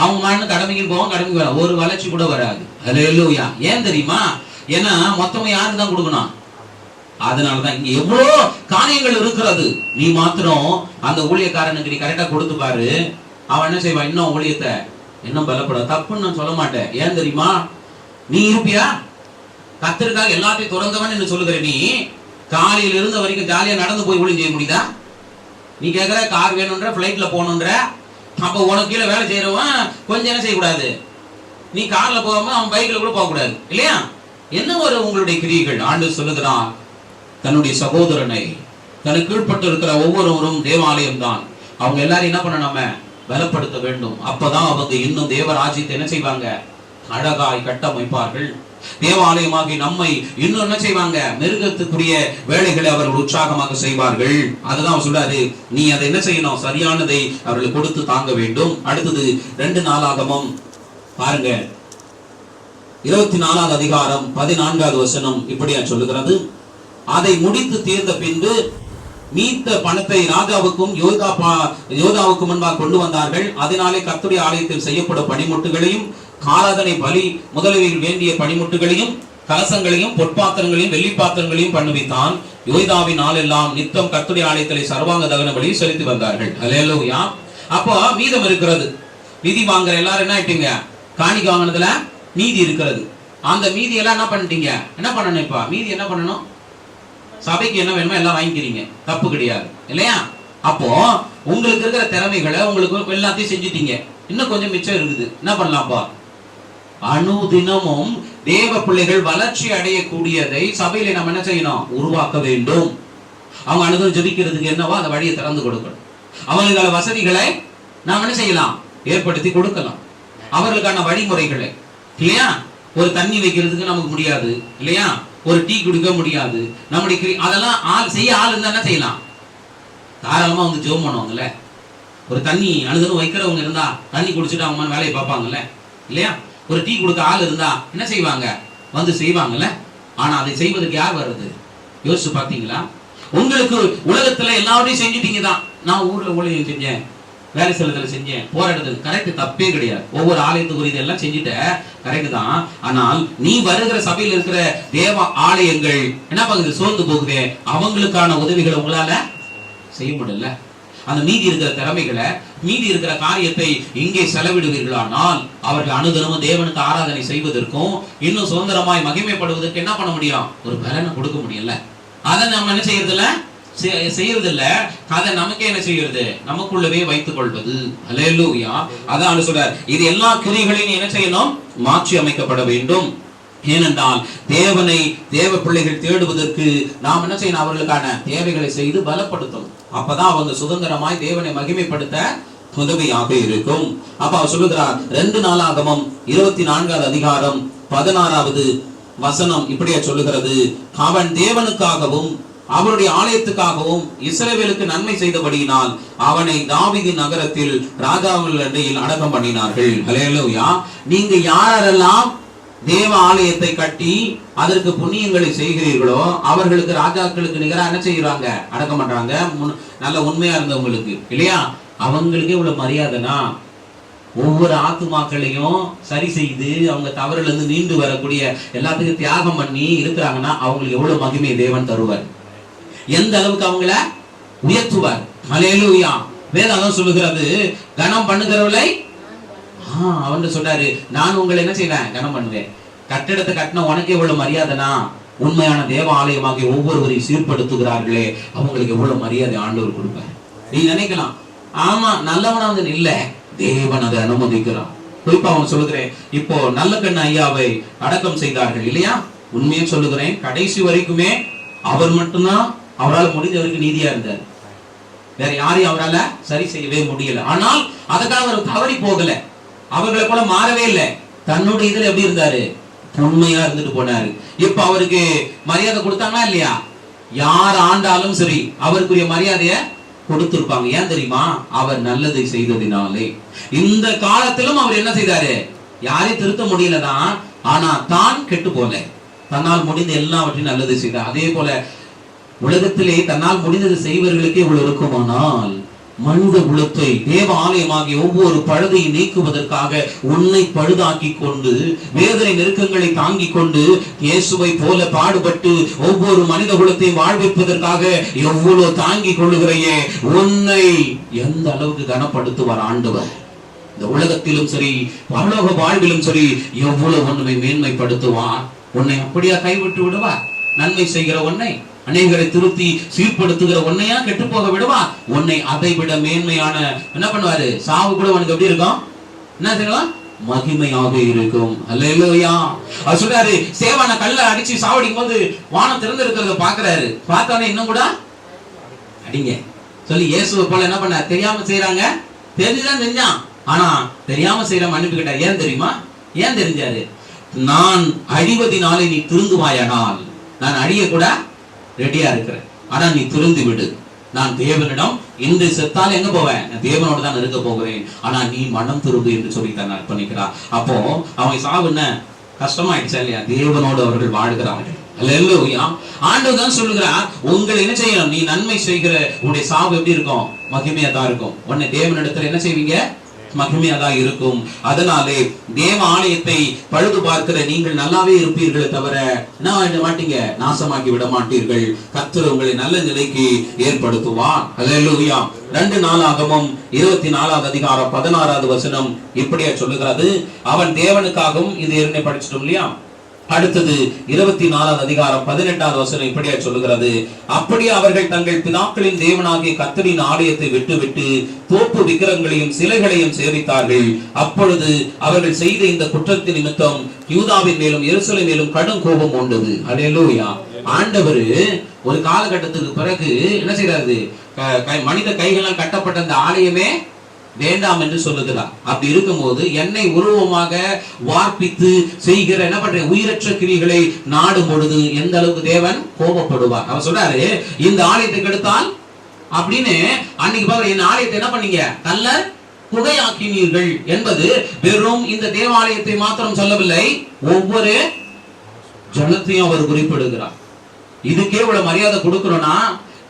[SPEAKER 1] அவங்க மண்ணு கடமைக்கு போவாங்க, கடமைக்கு வர ஒரு வளர்ச்சி கூட வராது. அல்லேலூயா. ஏன் தெரியுமா? ஏன்னா மொத்தமா யாருக்கு தான் கொடுக்கணும்? அதனாலதான் இங்க எவ்வளவு காரியங்கள் இருக்கிறது. நீ மாத்திரம் அந்த ஊழியக்காரனுக்கு நீ கரெக்டா கொடுத்து பாரு, அவன் என்ன செய்வான்? இன்னும் ஊழியத்தை இன்னும் பலப்பட. தப்புன்னு நான் சொல்ல மாட்டேன். ஏன் தெரியுமா? நீ இருப்பியா? கர்த்தருக்காக எல்லாத்தையும் துறந்தவன் என்று சொல்லுகிற நீ காலையில இருந்த வரைக்கும் ஜாலியா நடந்து போய் ஊழியம் செய்ய முடியுதா? நீ கேட்கிற கார் வேணும்ன்ற, பிளைட்ல போகணுன்ற, அப்ப உனக்கு கீழே வேலை செய்யறவன் கொஞ்சம் என்ன செய்யக்கூடாது? நீ கார்ல போகாம அவன் பைக்ல கூட போக கூடாது இல்லையா? என்ன ஒரு உங்களுடைய கிரியைகள்? ஆண்டு சொல்லுகிறான், தன்னுடைய சகோதரனை தனக்கு கீழ்பட்டு இருக்கிற ஒவ்வொருவரும் தேவாலயம் தான். அவங்க எல்லாரும் என்ன பண்ண? நம்ம பலப்படுத்த வேண்டும். அப்பதான் அவங்க இன்னும் தேவராஜ்யத்தை என்ன செய்வாங்க? அழகாய் கட்டமைப்பார்கள். தேவாலயமாகி நம்மை இன்னும் என்ன செய்வாங்க, மெருகத்துக்குரிய வேலைகளை அவர்கள் உற்சாகமாக செய்வார்கள். அதுதான் சொல்றாரு, நீ அதை என்ன செய்யணும், சரியானதை அவர்களுக்கு கொடுத்து தாங்க வேண்டும். அடுத்தது 2 நாளாகமம் பாருங்க, 24வது அதிகாரம் 14வது வசனம் இப்படியா சொல்லுகிறது. அதை முடித்து தீர்ந்த பின்பு மீத்த பணத்தை ராஜாவுக்கும் யோதாவுக்கும் முன்பாக கொண்டு வந்தார்கள். அதனாலே கர்த்தருடைய ஆலயத்தில் செய்யப்படும் பணிமுட்டுகளையும் ஆராதனை பலி முதலில் வேண்டிய பணிமுட்டுகளையும் கலசங்களையும் பொற்பாத்திரங்களையும் வெள்ளி பாத்திரங்களையும் பண்ணுவித்தான். யோய்தாவின் நாளெல்லாம் நித்தம் கர்த்தருடைய ஆலயத்தில் சர்வாங்க தகன பலி செலுத்தி வந்தார்கள். அல்லேலூயா. அப்போ மீதம் இருக்கிறது. நிதி வாங்குற எல்லாரும் என்ன ஆயிட்டீங்க, காணிக்கை வாங்கினதுல மீதி இருக்கிறது. அந்த மீதி எல்லாம் என்ன பண்ணிட்டீங்க, என்ன பண்ணணும், இப்ப மீதி என்ன பண்ணணும், சபைக்கு என்ன வேணுமோ எல்லாம் வாங்கிக்கிறீங்க, தப்பு கிடையாது இல்லையா? அப்போ உங்களுக்கு இருக்கிற திறமைகளை உங்களுக்கு எல்லாத்தையும் செஞ்சுட்டீங்க, இன்னும் கொஞ்சம் மிச்சம் இருக்குது, என்ன பண்ணலாம்ப்பா, அனுதினமும் தேவ பிள்ளைகள் வளர்ச்சி அடையக்கூடியதை சபையில நம்ம என்ன செய்யணும், உருவாக்க வேண்டும். அவங்க அனுதினம் ஜெபிக்கிறதுக்கு என்னவோ அந்த வழியை திறந்து கொடுக்கணும். அவங்களுக்கான வசதிகளை நாம் என்ன செய்யலாம், ஏற்படுத்தி கொடுக்கலாம். அவர்களுக்கான வழிமுறைகளை இல்லையா, ஒரு தண்ணி வைக்கிறதுக்கு நமக்கு முடியாது இல்லையா, ஒரு டீ குடிக்க முடியாது, நம்முடைய அதெல்லாம் ஆள் செய்ய ஆள் இருந்தா என்ன செய்யலாம், தாராளமா வந்து ஜெபம் பண்ணுவாங்கல்ல. ஒரு தண்ணி அனுதினம் வைக்கிறவங்க இருந்தா தண்ணி குடிச்சிட்டு அவங்க வேலையை பார்ப்பாங்கல்ல இல்லையா. ஒரு டீ கொடுக்க ஆள் இருந்தா என்ன செய்வாங்க, வந்து செய்வாங்கல்ல. ஆனா அதை செய்வதற்கு யார் வர்றது, யோசிச்சு பார்த்தீங்களா? உங்களுக்கு உலகத்துல எல்லாத்தையும் செஞ்சுட்டீங்க தான். நான் ஊர்ல ஊழியம் செஞ்சேன், வேலை செலுத்தல செஞ்சேன், போராடுறது கரெக்ட், தப்பே கிடையாது. ஒவ்வொரு ஆலயத்துக்கு இதெல்லாம் செஞ்சுட்ட கரெக்ட் தான். ஆனால் நீ வருகிற சபையில் இருக்கிற தேவ ஆலயங்கள் என்ன பண்ணுது, சோர்ந்து போகுது. அவங்களுக்கான உதவிகளை உங்களால செய்ய முடியல. அந்த மீதி இருக்கிற திறமைகளை, மீதி இருக்கிற காரியத்தை இங்கே செலவிடுவீர்களானால் அவர்கள் அனுதினமும் தேவனுக்கு ஆராதனை செய்வதற்கும் இன்னும் சுதந்திரமாய் மகிமைப்படுவதற்கு என்ன பண்ண முடியும், ஒரு பலனை கொடுக்க முடியல. அதை நம்ம என்ன செய்யறதில்ல. அதை நமக்கே என்ன செய்யறது, நமக்குள்ளவே வைத்துக் கொள்வது. அல்லேலூயா. அதான் சொல்றார், இது எல்லா கிரியைகளையும் என்ன செய்யணும், மாற்றி அமைக்கப்பட வேண்டும். ஏனென்றால் தேவனை தேவ பிள்ளைகள் தேடுவதற்கு நாம் என்ன செய்யணும், அவர்களுக்கான தேவைகளை செய்து பலப்படுத்தணும். அப்பதான் அவங்க சுதந்திரமாய் தேவனை மகிமைப்படுத்த உதவியாக இருக்கும். அப்ப அவர் சொல்லுகிறார், 2 நாளாகமம் 24வது அதிகாரம் 16வது வசனம் இப்படியே சொல்லுகிறது. அவன் தேவனுக்காகவும் அவருடைய ஆலயத்துக்காகவும் இஸ்ரவேலுக்கு நன்மை செய்தபடியினால் அவனை தாவீதின் நகரத்தில் ராஜாவின் அண்டையில் அடக்கம் பண்ணினார்கள். அல்லேலூயா. நீங்க யாரெல்லாம் தேவ ஆலயத்தை கட்டி அதற்கு புண்ணியங்களை செய்கிறீர்களோ அவர்களுக்கு ராஜாக்களுக்கு நிகராக என்ன செய்யறாங்க, அடக்கம் பண்றாங்க. நல்ல உண்மையா இருந்தவங்களுக்கு இல்லையா, அவங்களுக்கே இவ்வளவு மரியாதைனா, ஒவ்வொரு ஆத்துமாக்களையும் சரி செய்து அவங்க தவறுல இருந்து மீண்டு வரக்கூடிய எல்லாத்துக்கும் தியாகம் பண்ணி இருக்கிறாங்கன்னா அவங்களுக்கு எவ்வளவு மகிமை தேவன் தருவார், எந்த அளவுக்கு அவங்கள உயர்த்துவார். அல்லேலூயா. வேதம் சொல்லுகிறது, கனம் பண்ணுகிறவளை அவன் சொன்னாரு, நான் உங்களை என்ன செய்வேன், கனம் பண்ணுவேன். கட்டிடத்தை கட்டின உனக்கு எவ்வளவு மரியாதைனா, உண்மையான தேவ ஆலயமாகி ஒவ்வொருவரையும் சீர்படுத்துகிறார்களே அவங்களுக்கு எவ்வளவு மரியாதை ஆண்டவர் கொடுப்பார். நீ நினைக்கலாம், ஆமா நல்லவனா வந்து இல்ல, தேவன் அதை அனுமதிக்கிறான். குறிப்பா அவன் சொல்லுகிறேன், இப்போ நல்ல கண்ண ஐயாவை அடக்கம் செய்தார்கள் இல்லையா. உண்மையை சொல்லுகிறேன், கடைசி வரைக்குமே அவர் மட்டும்தான் அவரால் முடிந்தவருக்கு நீதியா இருந்தார். வேற யாரையும் அவரால் சரி செய்யவே முடியல. ஆனால் அதுக்காக அவர் தவறி போகல, அவர்களை போல மாறவே இல்லை. தன்னுடைய இதுல எப்படி இருந்தாரு, உண்மையா இருந்துட்டு போனாரு. இப்ப அவருக்கு மரியாதை கொடுத்தாங்களா இல்லையா, யார் ஆண்டாலும் சரி அவருக்குரிய மரியாதைய கொடுத்திருப்பாங்க. ஏன் தெரியுமா, அவர் நல்லதை செய்ததினாலே. இந்த காலத்திலும் அவர் என்ன செய்தாரு, யாரையும் திருத்த முடியலதான், ஆனா தான் கெட்டு போல, தன்னால் முடிந்த எல்லாவற்றையும் நல்லது செய்தார். அதே போல உலகத்திலே தன்னால் முடிந்தது செய்வர்களுக்கே இவ்வளவு இருக்குமானால் மனித குலத்தை தேவ ஆலயமாகிய ஒவ்வொரு பழுதையை நீக்குவதற்காக உன்னை பழுதாக்கி கொண்டு வேதனை நெருக்கங்களை தாங்கிக் கொண்டு இயேசுவை போல பாடுபட்டு ஒவ்வொரு மனித குலத்தையும் வாழ்விப்பதற்காக எவ்வளவு தாங்கிக் கொள்ளுகிறையே, உன்னை எந்த அளவுக்கு கனப்படுத்துவார் ஆண்டவர். இந்த உலகத்திலும் சரி பரலோக வாழ்விலும் சரி எவ்வளவு உன்னை மேன்மைப்படுத்துவார். உன்னை அப்படியா கைவிட்டு விடுவார்? நன்மை செய்கிற உன்னை, அநேகரை திருத்தி சீர்படுத்துகிற உன்னையா கெட்டு போக விடுவா? உன்னை அதை விட மேன்மையான என்ன பண்ணுவாரு, சாவு கூட உனக்கு எப்படி இருக்கும், என்ன செய்யலாம், மகிமையாக இருக்கும். அல்லேலூயா. அவர் சொல்றாரு, சேவான கல்ல அடிச்சு சாவடிக்கும் போது வானம் திறந்து இருக்கிறத பாக்குறாரு. பார்த்தானே இன்னும் கூட அடிங்க சொல்லி இயேசுவை போல என்ன பண்ண, தெரியாம செய்யறாங்க, தெரிஞ்சுதான் செஞ்சான், ஆனா தெரியாம செய்யற மன்னிப்பு கேட்டா. ஏன் தெரியுமா, ஏன் தெரிஞ்சாரு? நான் அழிவதினாலே நீ திருந்துவாயானால் நான் அழிய கூட ரெடியா இருக்கிறேன், ஆனா நீ திருந்து விடு. நான் தேவனிடம் இன்று செத்தால் எங்க போவேன்? நான் தேவனோட தான் இருக்க போகிறேன், ஆனா நீ மனம் திரும்பு என்று சொல்லி தான் அர்ப்பணிக்கிறார். அப்போ அவங்க சாவு என்ன கஷ்டமாயிடுச்சா இல்லையா? தேவனோடு அவர்கள் வாழ்கிறார்கள். அல்லேலூயா. ஆண்டவர் தான் சொல்லுகிறார், உங்களை என்ன செய்யணும்? நீ நன்மை செய்கிற உன்னுடைய சாவு எப்படி இருக்கும்? மகிமையா தான் இருக்கும். உன்னை தேவனிடத்துல என்ன செய்வீங்க? மகிமையா தான் இருக்கும். அதனாலே தேவ ஆலயத்தை பழுது பார்க்கிற நீங்கள் நல்லாவே இருப்பீர்களே தவிர என்ன ஆயிட மாட்டீங்க, நாசமாக்கி விட மாட்டீர்கள். கர்த்தர் உங்களை நல்ல நிலைக்கு ஏற்படுத்துவார். அல்லேலூயா. 2 நாளாகமம் 24வது அதிகாரம் 16வது வசனம் இப்படியே சொல்லுகிறது. அவன் தேவனுக்காகவும், இது என்ன படிச்சிட்டோம் இல்லையா? அடுத்தது 24வது அதிகாரம் 18வது வசனம் இப்படியே சொல்லுகிறது. அப்படியே அவர்கள் தங்கள் பிதாக்களின் தேவனாகிய கர்த்தரின் ஆலயத்தை விட்டுவிட்டு தோப்பு விக்கிரகங்களையும் சிலைகளையும் சேவித்தார்கள். அப்பொழுது அவர்கள் செய்த இந்த குற்றத்தின் நிமித்தம் யூதாவின் மேலும் எருசலேமின் மேலும் கடும் கோபம் உண்டது. அல்லேலூயா. ஆண்டவர் ஒரு காலகட்டத்துக்கு பிறகு என்ன செய்யறாரு? மனித கைகளால் கட்டப்பட்ட அந்த ஆலயமே வேண்டாம் என்று சொல்லுகிறார். அப்படி இருக்கும்போது என்னை உருவமாக வார்ப்பித்து செய்கிற என்ன பண்ற உயிரற்ற கிரிகளை நாடும் பொழுது எந்த அளவுக்கு தேவன் கோபப்படுவார். அவர் சொல்றாரு, இந்த ஆலயத்தை கெடுத்தால் அப்படின்னு அன்னைக்கு பாருங்க, இந்த ஆலயத்தை என்ன பண்ணீங்க? கல்ல குகையாக்கினீர்கள் என்பது வெறும் இந்த தேவாலயத்தை மாத்திரம் சொல்லவில்லை, ஒவ்வொரு ஜனத்தையும் அவர் குறிப்பிடுகிறார். இதுக்கே இவ்வளவு மரியாதை கொடுக்கணும்னா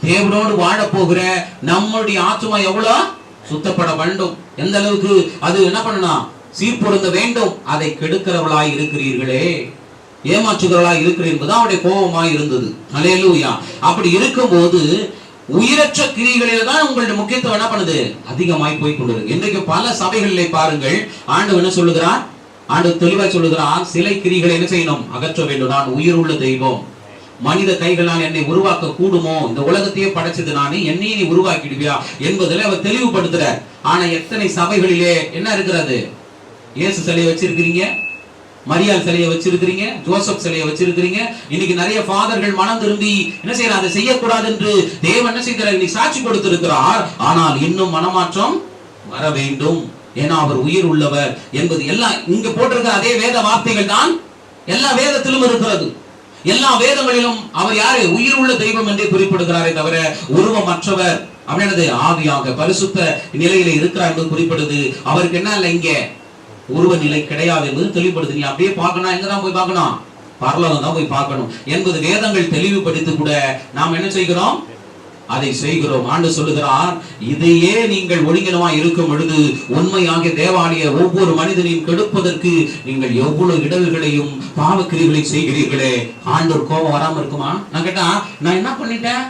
[SPEAKER 1] தேவனோடு வாழ போகிற நம்முடைய ஆத்மா எவ்வளவு சுத்தப்பட வேண்டும், எந்த அளவுக்கு அது என்ன பண்ணணும்? சீர்பொருந்த வேண்டும். அதை கெடுக்கிறவளாய் இருக்கிறீர்களே, ஏமாற்றுகிறவளாய் இருக்கிற என்பது அவருடைய கோபமாய் இருந்தது. அல்லேலூயா. அப்படி இருக்கும்போது உயிரற்ற கிரிகளில் தான் உங்களுடைய முக்கியத்துவம் என்ன பண்ணுது? அதிகமாய் போய் கொண்டிருக்கு. இன்றைக்கு பல சபைகளிலே பாருங்கள், ஆண்டவர் என்ன சொல்லுகிறார்? ஆண்டவர் தெளிவாய் சொல்லுகிறார், சிலை கிரிகளை என்ன செய்யணும்? அகற்ற வேண்டும். நான் உயிர் உள்ள தெய்வம், மனித கைகளால் என்னை உருவாக்க கூடுமோ? இந்த உலகத்தையே படைச்சது நானே, என்னையே நீ உருவாக்கிடுவியா என்பதில் அவர் தெளிவுபடுத்துறார். ஆனா எத்தனை சபைகளிலே என்ன இருக்கிறது? இயேசு சிலையை வச்சிருக்கிறீங்க, மரியாள் சிலையை வச்சிருக்கிறீங்க, ஜோசப் சிலையை வச்சிருக்கிறீங்க. இன்னைக்கு நிறைய ஃபாதர்கள் மனம் திரும்பி என்ன செய்யறாங்க? அதை செய்யக்கூடாது என்று தேவன் என்ன செய்கிறார்? இன்னைக்கு சாட்சி கொடுத்திருக்கிறார். ஆனால் இன்னும் மனமாற்றம் வர வேண்டும், ஏன்னா அவர் உயிர் உள்ளவர் என்பது எல்லாம் இங்க போட்டிருக்கிற அதே வேத வார்த்தைகள் தான் எல்லா வேதத்திலும் இருக்கிறது. எல்லா வேதங்களிலும் அவர் யாரு? உயிர் உள்ள தெய்வம் என்றே குறிப்பிடுகிறாரே தவிர உருவமற்றவர் அப்படின்றது ஆவியாக பரிசுத்த நிலையில இருக்கிறார் என்பது குறிப்பிடுது. அவருக்கு என்ன இல்லை, இங்க உருவ நிலை கிடையாது என்பது தெளிவுபடுது. நீ அப்படியே பார்க்கணும், எங்கதான் போய் பார்க்கணும்? பரலோகம் தான் போய் பார்க்கணும் என்பது வேதங்கள் தெளிவுபடுத்தி கூட நாம் என்ன செய்கிறோம்? அதை செய்கிறோம். ஆண்டு சொல்லுகிறார், இதையே நீங்கள் ஒழுங்கினமாய் இருக்கும் பொழுது உண்மையாக தேவாலய ஒவ்வொரு மனிதனையும் கெடுப்பதற்கு நீங்கள் எவ்வளவு இடர்களையும் பாவக்கிரிகளையும் செய்கிறீர்களே, ஆண்டவர் கோபம் வராம இருக்குமா? நான் கேட்டா, நான் என்ன பண்ணிட்டேன்?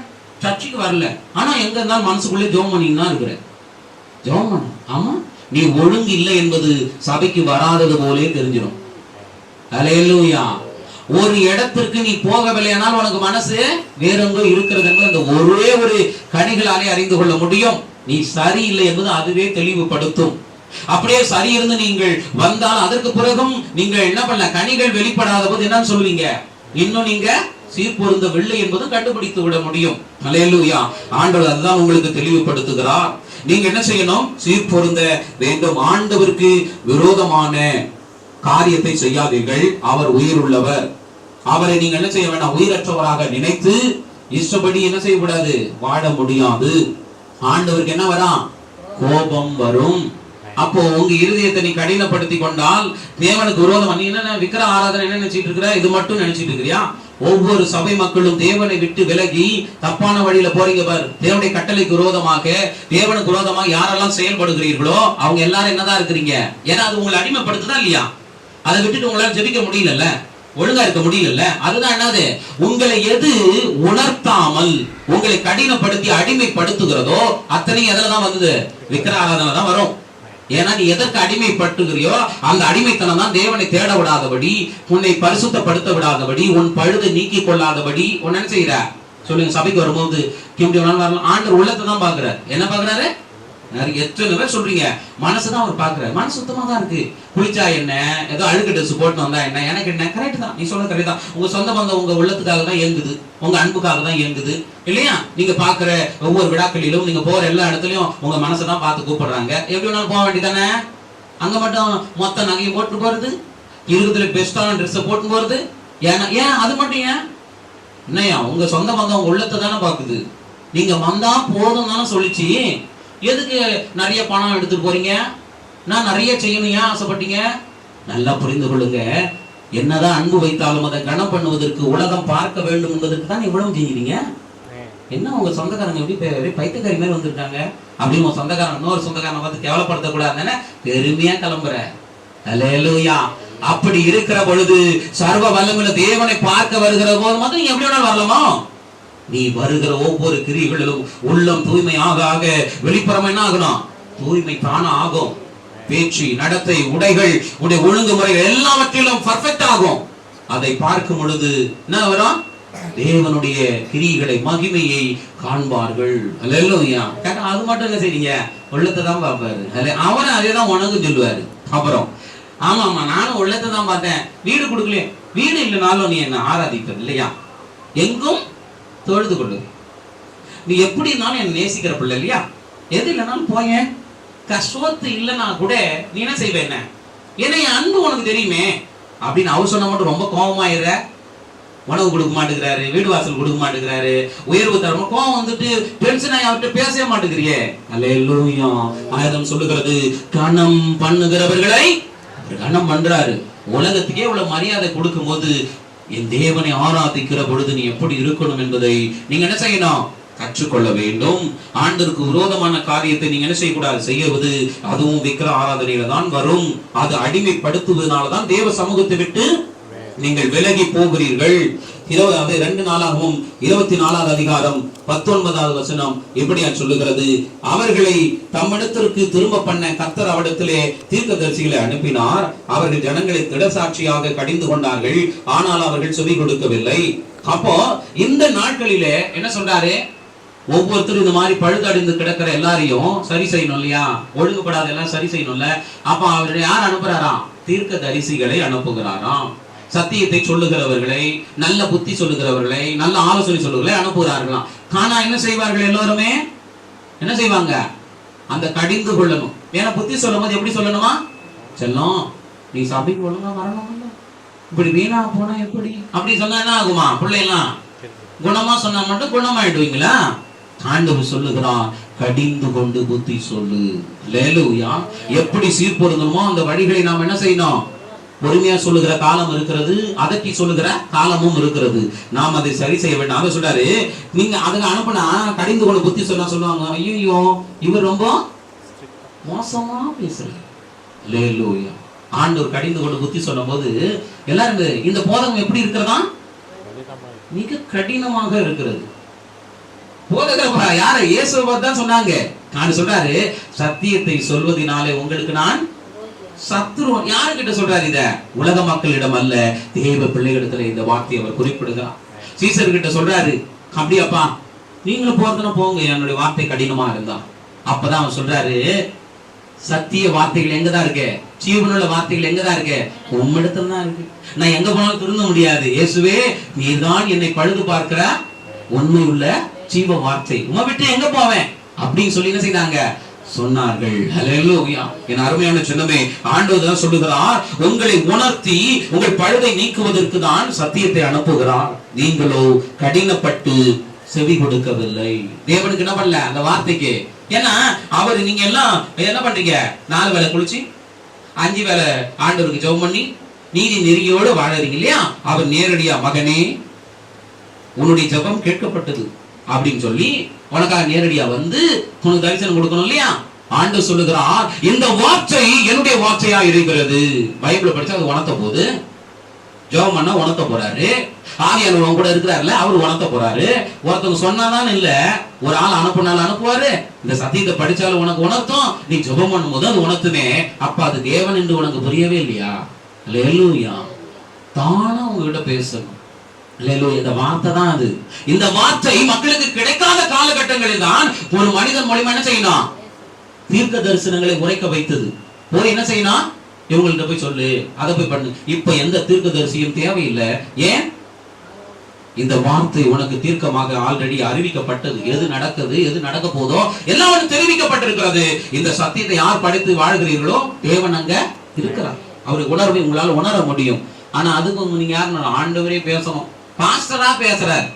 [SPEAKER 1] சர்ச்சுக்கு வரல, ஆனா எங்க இருந்தாலும் மனசுக்குள்ளே ஜெபம் பண்ணிட்டு தான் இருக்கிறேன். ஜெபம் பண்ண, ஆமா, நீ ஒழுங்கு இல்லை என்பது சபைக்கு வராதது போலே தெரிஞ்சிடும். அல்லேலூயா. ஒரு இடத்திற்கு நீ போகவில்லையானால் உனக்கு மனசு வேற எங்கோ இருக்கிறது என்பது அந்த ஒரே ஒரு கனிகளாலே அறிந்து கொள்ள முடியும். நீ சரியில்லை என்பது அதுவே தெளிவுபடுத்தும். அப்படியே சரி இருந்து நீங்கள் வந்தால் அதற்கு பிறகும் நீங்கள் என்ன பண்ணல, கனிகள் வெளிப்படாத போது என்னன்னு சொல்லுவீங்க? இன்னும் நீங்க சீர்பொருந்தவில்லை என்பது கண்டுபிடித்து விட முடியும். அல்லேலூயா. ஆண்டவர் அதுதான் உங்களுக்கு தெளிவுபடுத்துகிறார். நீங்க என்ன செய்யணும்? சீர்பொருந்த வேண்டும். ஆண்டவருக்கு விரோதமான காரியத்தை செய்யாதீர்கள். அவர் உயிர் உள்ளவர். அவரை நீங்க என்ன செய்ய வேண்டாம்? உயிரற்றவராக நினைத்து இஷ்டப்படி என்ன செய்யக்கூடாது? வாழ முடியாது. ஆண்டவருக்கு என்ன வரும்? கோபம் வரும். அப்போ உங்க இருதயத்தை நீ கடினப்படுத்தி கொண்டால் தேவனுக்கு விரோதம். நீ என்ன விக்கிர ஆராதனை என்ன நினைச்சிட்டு இருக்கிற? இது மட்டும் நினைச்சிட்டு இருக்கிறியா? ஒவ்வொரு சபை மக்களும் தேவனை விட்டு விலகி தப்பான வழியில போறீங்க பார். தேவனுடைய கட்டளைக்கு விரோதமாக, தேவனுக்கு விரோதமாக யாரெல்லாம் செயல்படுகிறீர்களோ அவங்க எல்லாரும் என்னதான் இருக்கிறீங்க? ஏன்னா அது உங்களை அடிமைப்படுத்துதா இல்லையா? அதை விட்டுட்டு உங்களால ஜெபிக்க முடியல, ஒழுங்கா இருக்க முடியல. அதுதான் என்னது? உங்களை எது உணர்த்தாமல் உங்களை கடினப்படுத்தி அடிமைப்படுத்துகிறதோ அத்தனை எதுலதான் வந்தது? விக்கிர ஆராதனை தான் வரும். ஏன்னா நீ எதற்கு அடிமைப்பட்டுகிறியோ அந்த அடிமைத்தனம் தான் தேவனை தேட விடாதபடி, உன்னை பரிசுத்தப்படுத்த விடாதபடி, உன் பழுதை நீக்கி கொள்ளாதபடி உன்ன என்ன செய்யற? சொல்லுங்க. சபைக்கு வரும்போது ஆண்டவர் உள்ளத்தை தான் பாக்குறாரு. என்ன பாக்குறாரு? எத்தனை பேர் சொல்றீங்க? மனசுதான் அவர் பாக்குறாரு. மனசு சுத்தமா தான் இருக்கு. குளிச்சா என்ன, ஏதோ அழுக்கு ட்ரெஸ் போட்டு வந்தா என்ன, எனக்கு என்ன? கரெக்ட் தான், நீ சொல்றது கரெக்ட் தான். உங்க சொந்த பந்தம் உங்க உள்ளத்துக்காக தான் இயங்குது, உங்க அன்புக்காக தான் இயங்குது இல்லையா? நீங்க பாக்குற ஒவ்வொரு விழாக்களிலும், நீங்க போற எல்லா இடத்துலயும் உங்க மனசை தான் பார்த்து கூப்பிடுறாங்க. எப்படி வேணாலும் போக வேண்டியதானே? அங்க மட்டும் மொத்த நகையும் போட்டு போறது, இருக்கிறதுல பெஸ்டான ட்ரெஸ் போட்டு போறது. ஏன் அது மட்டும் ஏன் என்னையா உங்க சொந்த பந்தம் உங்க உள்ளத்தை தானே பாக்குது. நீங்க வந்தா போதும் தானே சொல்லிச்சு. எதுக்கு நிறைய பணம் எடுத்துட்டு போறீங்க? நான் நிறைய செய்யணும் ஏன் ஆசைப்பட்டீங்க? நல்லா புரிந்து கொள்ளுங்க. என்னதான் அன்பு வைத்தாலும் அதை கனம் பண்ணுவதற்கு, உலகம் பார்க்க வேண்டும் என்பதற்கு தான் இவ்வளவு செஞ்சீங்க. என்ன உங்க சொந்தக்காரங்க எப்படி பைத்தியக்காரி மாதிரி வந்திருக்காங்க அப்படின்னு உங்க சொந்தக்காரன் இன்னொரு சொந்தக்காரனை பார்த்து கேவலப்படுத்தக்கூடாதுன்னு பெருமையா கிளம்புற. அல்லேலூயா. அப்படி இருக்கிற பொழுது சர்வ வல்லமையுள்ள தேவனை பார்க்க வருகிற போது மட்டும் நீங்க எப்படி வேணாலும் வரலாமா? நீ வருகிற ஒவ்வொரு கிரிகளிலும் உள்ளம் தூய்மை ஆக ஆக வெளிப்புறம் என்ன ஆகணும்? தூய்மை தானா ஆகும். பேச்சு, நடத்தை, உடைகள், உடைய ஒழுங்குமுறைகள் எல்லாவற்றிலும் பர்ஃபெக்ட் ஆகும். அதை பார்க்கும் பொழுது என்ன வரும்? தேவனுடைய கிரிகளை, மகிமையை காண்பார்கள். அல்லேலூயா. அது மட்டும் என்ன செய்றீங்க? உள்ளத்தை தான் பார்ப்பாரு. அவரை அதே தான் உனக்கு சொல்லுவாரு. அப்புறம் ஆமாமா நானும் உள்ளத்தை தான் பார்த்தேன், வீடு கொடுக்கல, வீடு இல்லைனாலும் நீ என்ன ஆராதிப்பது இல்லையா? எங்கும் தொழுது கொள்ளு. நீ எப்படி இருந்தாலும் என்ன நேசிக்கிற பிள்ளை இல்லையா? எது இல்லைனாலும் போய கஷ்டத்து இல்லைன்னா கூட நீ என்ன செய்வ? என்ன ஏன்னா என் அன்பு உனக்கு தெரியுமே அப்படின்னு அவர் சொன்ன மட்டும் ரொம்ப கோபமாயிர. உணவு கொடுக்க மாட்டேங்கிறாரு, வீடு வாசல் கொடுக்க மாட்டேங்கிறாரு, உயர்வு தரமா கோபம் வந்துட்டு டென்ஷன் ஆகி அவர்கிட்ட பேசவே மாட்டேங்கிறியே. அல்லேலூயா. ஆயதம் சொல்லுகிறது, கனம் பண்ணுகிறவர்களை கனம் பண்றாரு. உலகத்துக்கே இவ்வளவு மரியாதை கொடுக்கும் போது என் தேவனை ஆராதிக்கிற பொழுது நீ எப்படி இருக்கணும் என்பதை நீங்க என்ன செய்யணும்? கற்றுக்கொள்ள வேண்டும். ஆண்டருக்கு விரோதமான காரியத்தை நீங்க என்ன செய்யக்கூடாது? செய்யவது அதுவும் விக்கிர ஆராதனையில தான் வரும். அது அடிமைப்படுத்துவதனாலதான் தேவ சமூகத்தை விட்டு நீங்கள் விலகி போகிறீர்கள். 2 நாளாகவும் 24வது அதிகாரம் 19வது வசனம் இப்படியா சொல்லுகிறது, அவர்களை தம்மிடத்திற்கு திரும்ப பண்ண கர்த்தர் அவரிடத்திலே தீர்க்கதரிசிகளை அனுப்பினார். அவர்கள் ஜனங்களை திடசாட்சியாக கடிந்து கொண்டார்கள், ஆனால் அவர்கள் செவி கொடுக்கவில்லை. அப்போ இந்த நாட்களிலே என்ன சொல்றாரு? ஒவ்வொருத்தரும் இந்த மாதிரி பழுதடைந்து கிடக்கிற எல்லாரையும் சரி செய்யணும் இல்லையா? ஒழுங்குபடாத எல்லாம் சரி செய்யணும்ல. அப்ப அவர் யார் அனுப்புறாராம்? தீர்க்கதரிசிகளை அனுப்புகிறாராம். சத்தியத்தை சொல்லுகிறவர்களை, நல்ல புத்தி சொல்லுகிறவர்களை, நல்ல ஆலோசனை சொல்லுகிறவர்களை அனுப்புகிறார்களாம். ஆனா என்ன செய்வார்கள்? எல்லோருமே என்ன செய்வாங்க? அந்த கடிந்து கொள்ளணும். ஏன்னா புத்தி சொல்லும் போது எப்படி சொல்லணுமா? செல்லம் நீ சபைக்கு ஒழுங்கா வரணும், இப்படி வீணா போனா எப்படி அப்படி சொன்னா என்ன ஆகுமா? பிள்ளைலாம் குணமா சொன்னா மட்டும் குணமாயிடுவீங்களா? ஆண்டவர் சொல்லுகிறான், கடிந்து கொண்டு புத்தி சொல்லு. அல்லேலூயா. எப்படி சீர்பொருந்தணுமோ அந்த வழிகளை நாம் என்ன செய்யணும்? பொறுமையா சொல்லுகிற காலம் இருக்கிறது, அதட்டி சொல்லுகிற காலமும் இருக்கிறது. நாம் அதை சரி செய்ய வேண்டும். அதை சொல்றாரு, நீங்க அதுக்கு அனுப்புனா கடிந்து கொண்டு புத்தி சொன்னா சொல்லுவாங்க, ஐயோ இவர் ரொம்ப மோசமா பேசுறாரு. அல்லேலூயா. ஆண்டவர் கடிந்து கொண்டு புத்தி சொல்லும் போது எல்லாரும் இந்த போதகம் எப்படி இருக்கிறதா? மிக கடினமாக இருக்கிறது. போதகர் யார? இயேசுவை தான் சொன்னாங்க. நான் சொல்றாரு, சத்தியத்தை சொல்வதனாலே உங்களுக்கு நான் சத்ரு. யாருக்கிட்ட சொல்றாரு? இத உலக மக்களிடம் அல்ல, தேவ பிள்ளைகளிடத்துல இந்த வார்த்தையை அவர் குறிப்பிடுகிறார். சீசர் கிட்ட சொல்றாரு, அப்படியாப்பா நீங்களும் போறதுன்னா போங்க, என்னுடைய வார்த்தை கடினமா இருந்தா. அப்பதான் அவர் சொல்றாரு, சத்திய வார்த்தைகள் எங்கதான் இருக்கு? ஜீவனுள்ள வார்த்தைகள் எங்கதான் இருக்கு? உம்மிடத்துல தான் இருக்கு. நான் எங்க போனாலும் திருந்த முடியாது. இயேசுவே நீதான் என்னை பழுது பார்க்கிற உண்மை உள்ள ஜீவ வார்த்தை, உம்மை விட்டு எங்க போவேன் அப்படின்னு சொல்லி என்ன செய்தாங்க? சொன்னார்கள். அல்லேலூயா. என் அருமையான சின்னமே, ஆண்டவர் தான் சொல்லுகிறார், உங்களை உணர்த்தி உங்கள் பழுதை நீக்குவதற்கு தான் சத்தியத்தை அனுப்புகிறார். நீங்களோ கடினப்பட்டு செவி கொடுக்கவில்லை. தேவனுக்கு என்ன பண்ணல அந்த வார்த்தைக்கு? ஏன்னா அவர் நீங்க எல்லாம் என்ன பண்றீங்க? 4 வேளை குளிச்சு 5 வேளை ஆண்டவருக்கு ஜெபம் பண்ணி நீதி நெறியோடு வாழறீங்க இல்லையா? அவர் நேரடியா, மகனே உன்னுடைய ஜெபம் கேட்கப்பட்டது அப்படின்னு சொல்லி உனக்காக நேரடியா வந்து உனக்கு தரிசனம் கொடுக்கணும் இல்லையா? ஆண்டவர் சொல்லுகிறார், இந்த வார்த்தை என்னுடைய வார்த்தையா இருக்கிறது. பைபிளை படிச்சா அது உணர்த்த போது, ஜெபம் பண்ண உணர்த்த போறாரு. ஆவியானவர் கூட இருக்கிறாருல, அவர் உணர்த்த போறாரு. ஒருத்தவங்க சொன்னாதான் இல்ல, ஒரு ஆள் அனுப்புனாலும் அனுப்புவாரு. இந்த சத்தியத்தை படிச்சாலும் உனக்கு உணர்த்தும், நீ ஜெபம் பண்ணும் போது அது உணர்த்துமே. அப்ப அது தேவன் என்று உனக்கு புரியவே இல்லையா? அல்லேலூயா. தானா உங்ககிட்ட பேசணும். அல்லேலூயா. இந்த வார்த்தை தான் அது. இந்த வார்த்தை மக்களுக்கு கிடைக்காத காலகட்டங்களில் தான் ஒரு மனிதன் மூலமா என்ன செய்யணும்? தீர்க்க தரிசனங்களை உரைக்க வைத்தது. போய் என்ன செய்யணும்? இவங்கள்ட்ட போய் சொல்லு, அதை போய் பண்ணு. இப்ப எந்த தீர்க்க தரிசியும் தேவையில்லை. ஏன்? இந்த வார்த்தை உனக்கு தீர்க்கமாக ஆல்ரெடி அறிவிக்கப்பட்டது. எது நடக்குது, எது நடக்க போதோ எல்லாம் தெரிவிக்கப்பட்டிருக்கிறது. இந்த சத்தியத்தை யார் படித்து வாழ்கிறீர்களோ தேவன் அங்க இருக்கிறார். அவருடைய உணர்வை உங்களால் உணர முடியும். ஆனா அதுக்கு நீங்க யாரு? ஆண்டவரே பேசணும். பாஸ்டரா பேசுறார்.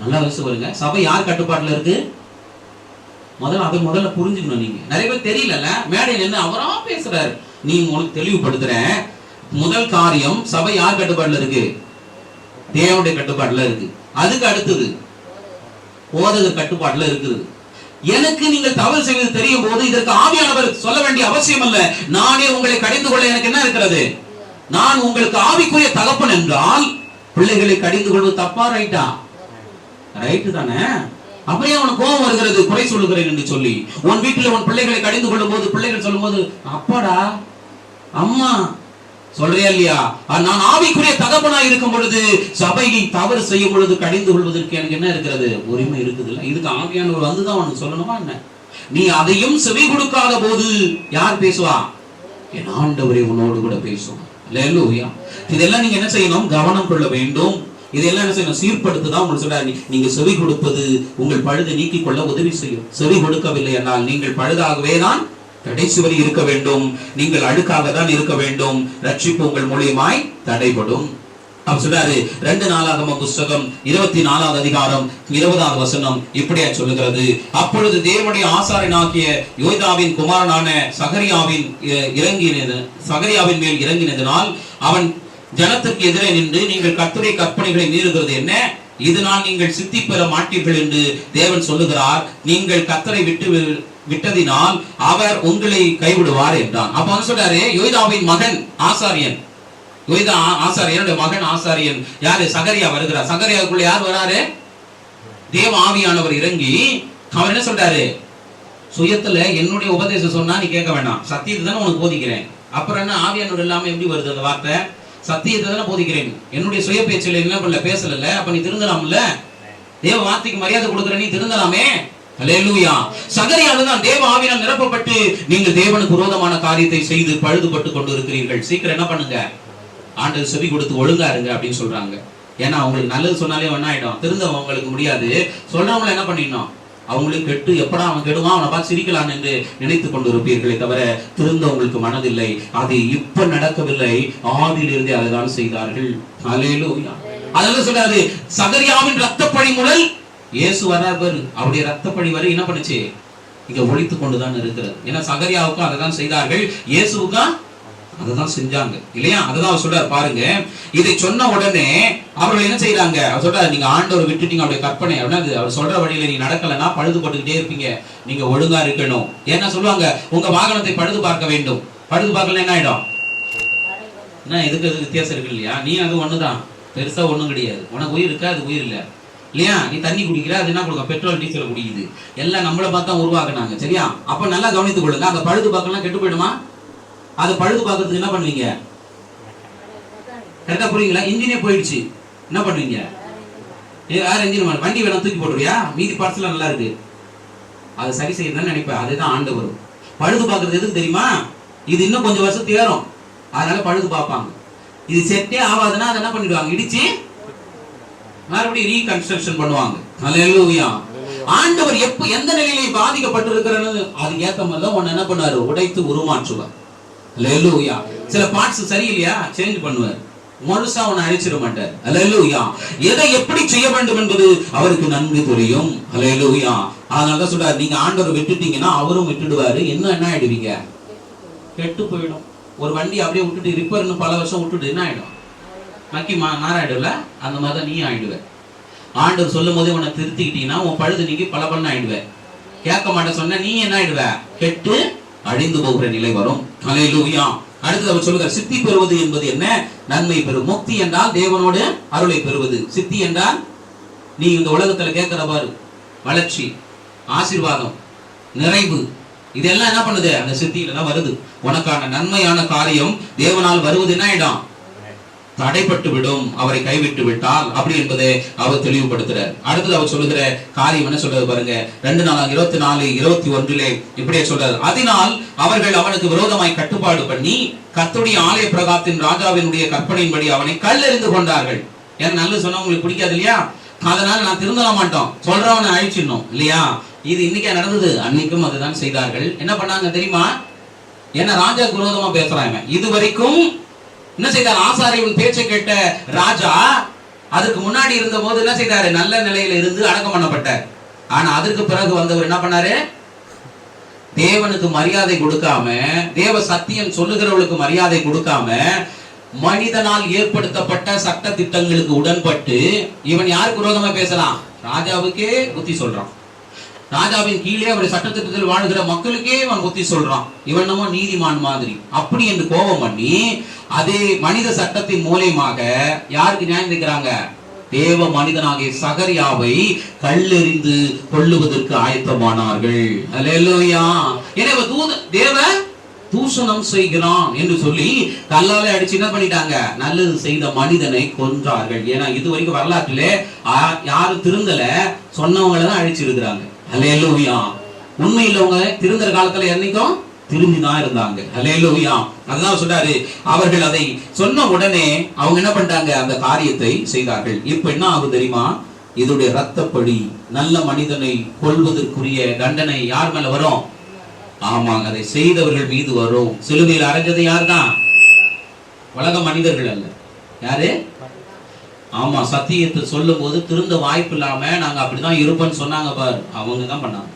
[SPEAKER 1] நல்லா வயசு வருங்க. சபை யார் கட்டுப்பாட்டுல இருக்கு? முதல்ல புரிஞ்சுக்கணும். நீங்க நிறைய பேர் தெரியல, மேடையில் என்ன அவரா பேசுறாரு. நீங்க உங்களுக்கு தெளிவுபடுத்துறேன். முதல் காரியம், சபை யார் கட்டுப்பாட்டுல இருக்கு? தேவனுடைய கட்டுப்பாட்டுல இருக்கு. அதுக்கு அடுத்தது போதகர் கட்டுப்பாட்டுல இருக்குது. எனக்கு நீங்கள் தவறு செய்வது தெரியும் போது இதற்கு ஆவியானவர் சொல்ல வேண்டிய அவசியம் அல்ல. நானே உங்களை கடிந்து கொள்ள எனக்கு என்ன இருக்கிறது? நான் உங்களுக்கு ஆவிக்குரிய தகப்பன் என்றால் பிள்ளைகளை கடிந்து கொள்வது தப்பா ரைட்டா? ரைட்டு தானே. அப்படியே அவனுக்கு கோபம் வருகிறது, குறை சொல்லுகிறேன் என்று சொல்லி. உன் வீட்டில் உன் பிள்ளைகளை கடிந்து கொள்ளும் போது பிள்ளைகள் சொல்லும் போது அப்பாடா அம்மா சொல்றியா இல்லையா? நான் ஆவிக்குரிய தகப்பனா இருக்கும் பொழுது சபையை தவறு செய்யும் பொழுது கடிந்து கொள்வதற்கு எனக்கு என்ன இருக்கிறது? உரிமை இருக்குது. இல்ல இதுக்கு ஆவியானவர் வந்துதான் அவனுக்கு சொல்லணுமா என்ன? நீ அதையும் செவி கொடுக்காத போது யார் பேசுவா? என் ஆண்டவரே உன்னோடு கூட பேசுவோம். அல்லேலூயா. இதெல்லாம் நீங்க என்ன செய்யணும்? கவனம் கொள்ள வேண்டும். இதெல்லாம் என்ன செய்யணும்? சீர்படுத்துதான் உங்களுக்கு சொல்றாரு. நீங்க செவி கொடுப்பது உங்கள் பழுதை நீக்கிக் கொள்ள உதவி செய்யும். செவி கொடுக்கவில்லை என்றால் நீங்கள் பழுதாகவே தான் கடைசி வரை இருக்க வேண்டும். நீங்கள் அழுக்காக தான் இருக்க வேண்டும். ரட்சிப்பு உங்கள் மூலியமாய் தடைபடும். அவர் சொல்றாரு 2 நாளாகமம் புஸ்தகம் 24வது அதிகாரம் 20வது வசனம் இப்படியா சொல்லுகிறது. அப்பொழுது தேவனுடைய ஆசாரியனாகிய யோய்தாவின் குமாரனான சகரியாவின் மேல் இறங்கினதினால் அவன் ஜனத்துக்கு எதிரே நின்று, நீங்கள் கர்த்தருடைய கற்பனைகளை மீறுகிறது என்ன? இதனால் நீங்கள் சித்தி பெற மாட்டீர்கள் என்று தேவன் சொல்லுகிறார். நீங்கள் கர்த்தரை விட்டதினால் அவர் உங்களை கைவிடுவார் என்றான். அப்ப அவன் சொல்றாரு, யோய்தாவின் மகன் ஆசாரியன், யோய்தா ஆசாரியனுடைய மகன் ஆசாரியன் யாரு? சகரியா வருகிறார். சகரியாவுக்குள்ள யார் வராரு? தேவ ஆவியானவர் இறங்கி அவர் என்ன சொல்றாரு? சுயத்துல என்னுடைய உபதேசம் சொன்னா நீ கேட்க வேண்டாம், சத்தியத்தை தானே உனக்கு போதிக்கிறேன். அப்புறம் என்ன ஆவியானவர் இல்லாம எப்படி வருது அந்த வார்த்தை? சத்தியத்தை தானே போதிக்கிறேன், என்னுடைய சுய பேச்சில் என்ன பண்ணல, பேசல. அப்ப நீ திருந்தலாம்ல? தேவ வார்த்தைக்கு மரியாதை கொடுக்குற நீ திருந்தலாமே. அல்லேலூயா. சகரியால தான் தேவ ஆவியால் நிரப்பப்பட்டு நீங்கள் தேவனுக்கு விரோதமான காரியத்தை செய்து பழுதுபட்டு கொண்டு இருக்கிறீர்கள். சீக்கிரம் என்ன பண்ணுங்க? ஆண்டவர் செவி கொடுத்து ஒழுங்கா இருங்க அப்படின்னு சொல்றாங்க. ஏன்னா அவங்களுக்கு நல்லது சொன்னாலே என்ன ஆயிடும்? திருந்தவங்களுக்கு முடியாது. சொல்றவங்களை என்ன பண்ணிடணும்? அவங்களுக்கு கெட்டு எப்படா அவன் கெடுவான் அவனை பார்த்து சிரிக்கலாம் என்று நினைத்துக் கொண்டு இருப்பீர்களே தவிர திருந்த உங்களுக்கு மனதில்லை. அது இப்ப நடக்கவில்லை, ஆதியிலிருந்தே அதைதான் செய்தார்கள். அல்லேலூயா. அதனால சொல்றாரு, சகரியாவின் ரத்தப்பழி முதல் இயேசு வரார் பாரு, அவருடைய ரத்தப்பழி வரை என்ன பண்ணுச்சு? இங்க ஒழித்துக் கொண்டுதான் இருக்கிறது. ஏன்னா சகரியாவுக்கும் அதை தான் செய்தார்கள், இயேசுவுக்கும் அதை தான் செஞ்சாங்க இல்லையா? அதுதான் அவர் சொல்றாரு பாருங்க. இதை சொன்ன உடனே அவர்கள் என்ன செய்யறாங்க? அவர் சொல்றாரு, நீங்க ஆண்டவர் விட்டுட்டீங்க, அவருடைய கற்பனை அப்படின்னா அவர் சொல்ற வழியில நீ நடக்கலன்னா பழுது போட்டுக்கிட்டே இருப்பீங்க, நீங்க ஒழுங்கா இருக்கணும். ஏன்னா சொல்லுவாங்க, உங்க வாகனத்தை பழுது பார்க்க வேண்டும். பழுது பார்க்கல என்ன ஆயிடும்? என்ன இதுக்கு வித்தியாசம் இருக்கு இல்லையா? நீ அது ஒண்ணுதான், பெருசா ஒண்ணும் கிடையாது. உனக்கு உயிர் இருக்கா, அது உயிர் இல்ல இல்லையா? நீ தண்ணி குடிக்கிற, அது என்ன கொடுக்கும்? பெட்ரோல் டீசல் குடிக்குது. எல்லாம் நம்மளை பார்த்தா உருவாக்குனாங்க. சரியா? அப்ப நல்லா கவனித்துக் கொள்ளுங்க. அந்த பழுது பார்க்கலாம் கெட்டு போயிடுமா? அதை பழுது பார்க்கறதுக்கு என்ன பண்ணுவீங்க? கரெக்டா புரியுங்களா? இன்ஜினே போயிடுச்சு, என்ன பண்ணுவீங்க? வேற இன்ஜின் வண்டி வேணா தூக்கி போடுறியா? மீதி பார்ட்ஸ் எல்லாம் நல்லா இருக்கு, அதை சரி செய்யணும்னு நினைப்பேன். அதுதான் ஆண்டவர். பழுது பார்க்கறது எதுக்கு தெரியுமா? இது இன்னும் கொஞ்சம் வருஷம் தேரும், அதனால பழுது பார்ப்பாங்க. இது செட்டே ஆகாதுன்னா அதை என்ன பண்ணிடுவாங்க? இடிச்சு மறுபடியும் ரீகன்ஸ்ட்ரக்ஷன் பண்ணுவாங்க. அல்லேலூயா. ஆண்டவர் எப்ப எந்த நிலையில பாதிக்கப்பட்டு இருக்கிறது அது ஏத்த மாதிரி தான் உன்னை என்ன பண்ணாரு? உடைத்து உருமாற்றுவார். அல்லேலூயா. சில பார்ட்ஸ் சரியில்லையா, சேஞ்ச் பண்ணுவார், முழுசா உன்னை அழிச்சிட மாட்டார். அல்லேலூயா. எதை எப்படி செய்ய வேண்டும் என்பது அவருக்கு நன்கு தெரியும். அல்லேலூயா. அதனாலதான் சொல்றாரு, நீங்க ஆண்டவரை விட்டுட்டீங்கன்னா அவரும் விட்டுடுவாரு. என்ன ஆயிடுவீங்க? கெட்டு போயிடும். ஒரு வண்டி அப்படியே விட்டுட்டு ரிப்பேர்னு பல வருஷம் விட்டுட்டு என்ன ஆயிடும்? மக்கி நாராயிடும்ல, அந்த மாதிரிதான் நீ ஆயிடுவ. ஆண்டவர் சொல்லும் போதே உன்னை திருத்திக்கிட்டீங்கன்னா உன் பழுது நீங்கி பல பண்ண ஆயிடுவேன். கேட்க மாட்டேன் சொன்ன நீ என்ன ஆயிடுவ? கெட்டு அழிந்து போகிற நிலை வரும். அல்லேலூயா. அடுத்து அவர் சொல்லுகிறார், சித்தி பெறுவது என்பது என்ன? நன்மை பெறும். முக்தி என்றால் தேவனோடு அருளை பெறுவது. சித்தி என்றால் நீ இந்த உலகத்துல கேட்கிற பாரு, வளர்ச்சி, ஆசீர்வாதம், நிறைவு, இதெல்லாம் என்ன பண்ணுது? அந்த சித்தியில தான் வருது. உனக்கான நன்மையான காரியம் தேவனால் வருவது என்ன ஆயிடும்? தடைப்பட்டு விடும், அவரை கைவிட்டு விட்டால். அப்படி என்பதை அவர் தெளிவுபடுத்துறார். அடுத்தது அவர் சொல்லுகிற காரியம் என்ன சொல்றது பாருங்க. 2:24-21 இப்படியே சொல்றாரு, அதனால் அவர்கள் அவனுக்கு விரோதமாய் கட்டுப்பாடு பண்ணி கர்த்தருடைய ஆலய பிரகாரத்தின் ராஜாவினுடைய கற்பனையின்படி அவனை கல்லெறிந்து கொண்டார்கள். ஏன்னா நல்ல சொன்னா உங்களுக்கு பிடிக்காது இல்லையா? அதனால நான் திருந்தல மாட்டோம், சொல்றவனை அழிச்சிடணும் இல்லையா? இது இன்னைக்கே நடந்தது, அன்னைக்கும் அதுதான் செய்தார்கள். என்ன பண்ணாங்க தெரியுமா? என்ன ராஜாவுக்கு விரோதமா பேசுறாங்க. இது வரைக்கும் என்ன செய்தார்? ஆசாரியன் பேச்சை கேட்ட ராஜா அதுக்கு முன்னாடி இருந்த போது என்ன செய்தாரு? நல்ல நிலையில இருந்து அடக்கம் பண்ணப்பட்டார். ஆனா அதற்கு பிறகு வந்தவர் என்ன பண்ணாரு? தேவனுக்கு மரியாதை கொடுக்காம, தேவ சத்தியம் சொல்லுகிறவளுக்கு மரியாதை கொடுக்காம, மனிதனால் ஏற்படுத்தப்பட்ட சட்ட திட்டங்களுக்கு உடன்பட்டு இவன் யாருக்கு விரோதமா பேசலாம்? ராஜாவுக்கே புத்தி சொல்றான். ராஜாவின் கீழே அவர் சட்டத்திட்டத்தில் வாழ்கிற மக்களுக்கே அவன் புத்தி சொல்றான். இவன் நம்ம நீதிமான் மாதிரி அப்படி என்று கோபம் பண்ணி அதே மனித சட்டத்தின் மூலமாக யாருக்கு நியாயம் தீர்க்கிறாங்க? தேவ மனிதனாகிய சகரியாவை கல்லெறிந்து கொல்லுவதற்கு ஆயத்தமானார்கள். அல்லேலூயா. எனவே தேவ தூஷணம் செய்கிறான் என்று சொல்லி கல்லாலே அடிச்சு என்ன பண்ணிட்டாங்க? நல்லது செய்த மனிதனை கொன்றார்கள். ஏன்னா இது வரைக்கும் வரலாற்றிலே யாரும் திருந்தல, சொன்னவங்களை தான் அழிச்சிருக்கிறாங்க. அல்லேலூயா. உண்மையிலவங்க திருந்தற காலத்துல என்னைக்கும் திரும்பிதான் இருந்தாங்க. அல்லேலூயா. அதுதான் சொல்றாரு, அவர்கள் அதை சொன்ன உடனே அவங்க என்ன பண்ணிட்டாங்க? அந்த காரியத்தை செய்தார்கள். இப்ப என்ன ஆகும் தெரியுமா? இதோடைய ரத்தப்படி நல்ல மனிதனை கொல்வதற்குரிய தண்டனை யார் மேல வரும்? ஆமாங்க, அதை செய்தவர்கள் மீது வரும். சிலுவையில் அறைஞ்சது யார் தான்? உலக மனிதர்கள் அல்ல. யாரு? ஆமா, சத்தியத்தை சொல்லும் போது திருந்த வாய்ப்பு இல்லாம நாங்க அப்படிதான் இருப்போம்னு சொன்னாங்க பாரு, அவங்க தான் பண்ணாங்க.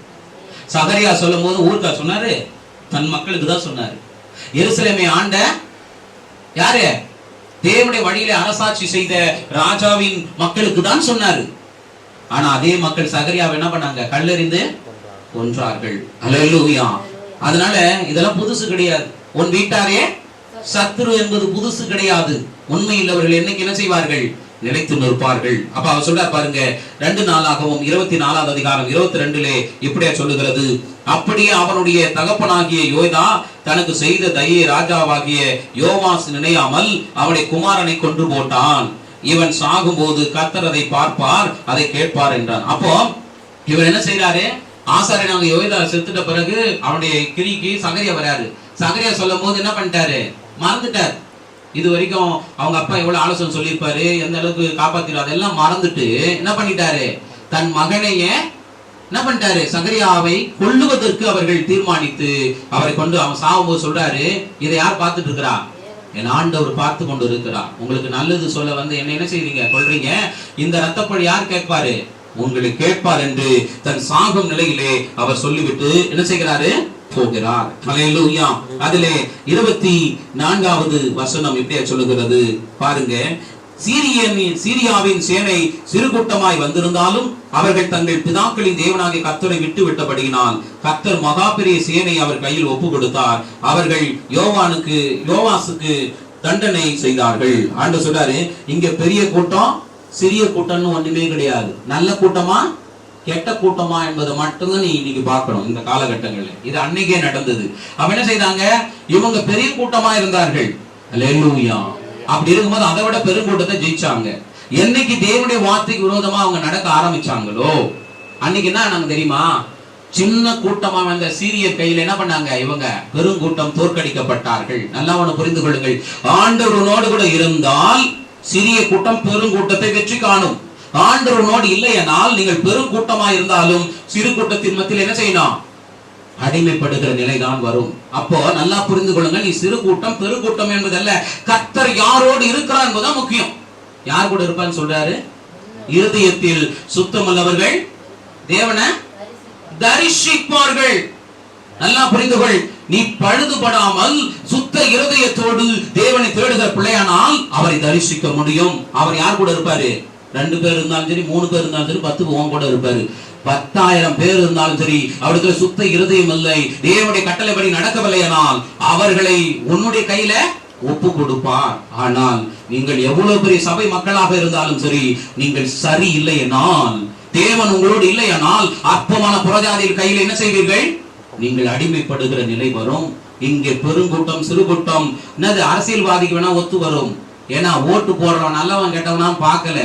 [SPEAKER 1] சகரியா சொல்லும் போது ஊர்க்கா சொன்னாரு? தன் மக்களுக்கு தான் சொன்னாரு. எருசலேமை ஆண்ட யாரு? தேவனுடைய வழியில அரசாட்சி செய்த ராஜாவின் மக்களுக்கு தான் சொன்னாரு. ஆனா அதே மக்கள் சகரியாவை என்ன பண்ணாங்க? கல்லெறிந்து கொன்றார்கள். அல்லேலூயா. அதனால இதெல்லாம் புதுசு கிடையாது. உன் வீட்டாரே சத்துரு என்பது புதுசு கிடையாது. உண்மையில் அவர்கள் என்னைக்கு என்ன செய்வார்கள்? நிலைத்து நிற்பார்கள். அப்ப அவர் சொல்றார் பாருங்க, 2 நாளாகவும் 24வது அதிகாரம் 22 இப்படியே சொல்லுகிறது, அப்படியே அவனுடைய தகப்பனாகிய யோய்தா தனக்கு செய்த தயை ராஜாவாகிய யோவாஸ் நினையாமல் அவனுடைய குமாரனை கொன்று போட்டான். இவன் சாகும் போது கர்த்தர் அதை பார்ப்பார், அதை கேட்பார் என்றான். அப்போ இவன் என்ன செய்யறாரு? ஆசாரியனாக யோய்தா செத்துட்ட பிறகு அவனுடைய கிரிக்கு சகரியா வராரு. சகரியா சொல்லும் போது என்ன பண்ணிட்டாரு? மறந்துட்டார். இது வரைக்கும் அவங்க அப்பா எவ்வளவு ஆலோசனை சொல்லியிருப்பாரு, எந்த அளவுக்கு காப்பாத்திரு, அதெல்லாம் மறந்துட்டு என்ன பண்ணிட்டாரு? தன் மகனைய என்ன பண்ணிட்டாரு? சகரியாவை கொல்லுவதற்கு அவர்கள் தீர்மானித்து அவரை கொண்டு அவன் சாகும்போது சொல்றாரு, இதை யார் பார்த்துட்டு இருக்கிறா? என் ஆண்டவர் பார்த்து கொண்டு இருக்கிறார். உங்களுக்கு நல்லது சொல்ல வந்து என்ன செய்றீங்க? கொல்றீங்க. இந்த ரத்தப்பழி யார் கேட்பாரு? உங்களுக்கு கேட்பார் என்று தன் சாகும் நிலையிலே அவர் சொல்லிவிட்டு என்ன செய்கிறாரு? போகிறார். அல்லேலூயா. அதிலே 24வது வசனம் இப்படியே சொல்லுகிறது பாருங்க, சீரியாவின் சேனை சிறு கூட்டமாய் வந்திருந்தாலும் அவர்கள் தங்கள் பிதாக்களின் தேவனாகிய கர்த்தரை விட்டு விட்டபடியினால் கர்த்தர் மகா பெரிய சேனை அவர் கையில் ஒப்பு கொடுத்தார். அவர்கள் யோவாசுக்கு தண்டனை செய்தார்கள். ஆண்டவர் சொல்றாரு, இங்க பெரிய கூட்டம் சிறிய கூட்டம்னு ஒண்ணுமே கிடையாது. நல்ல கூட்டமா கெட்ட கூட்டமா என்பதை மட்டும்தான் நீ இன்னைக்கு பார்க்கணும். இந்த காலகட்டங்களில் இது அன்னைக்கே நடந்தது. அப்ப என்ன செய்தாங்க? இவங்க பெரிய கூட்டமா இருந்தார்கள். அல்லேலூயா. அப்படி இருக்கும்போது அதை விட பெருங்கூட்டத்தை ஜெயிச்சாங்க. என்னைக்கு தேவனுடைய வார்த்தைக்கு விரோதமா அவங்க நடக்க ஆரம்பிச்சாங்களோ அன்னைக்கு என்ன நாங்க தெரியுமா? சின்ன கூட்டமா வந்த சீரிய கையில என்ன பண்ணாங்க? இவங்க பெருங்கூட்டம் தோற்கடிக்கப்பட்டார்கள். நல்லா ஒண்ணு புரிந்து கொள்ளுங்கள், ஆண்டவரோடு கூட இருந்தால் சிறிய கூட்டம் பெருங்கூட்டத்தை வெற்றி காணும். ஆண்டவரோடு இல்லையனால் நீங்கள் பெருங்கூட்டமா இருந்தாலும் சிறு கூட்டத்தின் மத்தியில் என்ன செய்யணும்? அடிமைப்படுகிற நிலைதான் வரும். அப்போ நல்லா புரிந்து கொள்ளுங்க, நீ சிறு கூட்டம் பெருங்கூட்டம் என்பதல்ல, கர்த்தர் யாரோடு இருக்கிறார் என்பதுதான் முக்கியம். யார் கூட இருப்பான்னு சொல்றாரு? இருதயத்தில் சுத்தமுள்ளவர்கள் தேவனை தரிசிப்பார்கள். நல்லா புரிந்து கொள், நீ பழுதுபடாமல் சுத்த இருதயத்தோடு தேவனை தேடுகிற பிள்ளையானால் அவரை தரிசிக்க முடியும். அவர் யார் கூட இருப்பாரு? 2 பேர் இருந்தாலும் சரி, 3 பேர் இருந்தாலும் சரி, 10 உன் கூட இருப்பாரு. 10,000 பேர் இருந்தாலும் சரி, அவருக்கு சுத்த இருதயம் இல்லை, தேவனுடைய கட்டளைப்படி நடக்கவில்லையானால் அவர்களை உன்னுடைய கையில ஒப்பு கொடுப்பார். ஆனால் நீங்கள் எவ்வளவு பெரிய சபை மக்களாக இருந்தாலும் சரி, நீங்கள் சரி இல்லையானால், தேவன் உங்களோடு இல்லையானால் அற்பமான புறஜாதியின் கையில் என்ன செய்வீர்கள்? நீங்கள் அடிமைப்படுகிற நிலை வரும். இங்கே பெருங்கூட்டம் சிறு கூட்டம் என்னது? அரசியல்வாதிக்கு வேணா ஒத்து வரும். ஏன்னா ஓட்டு போடுறவன் நல்லவன் கெட்டவனா பார்க்கல,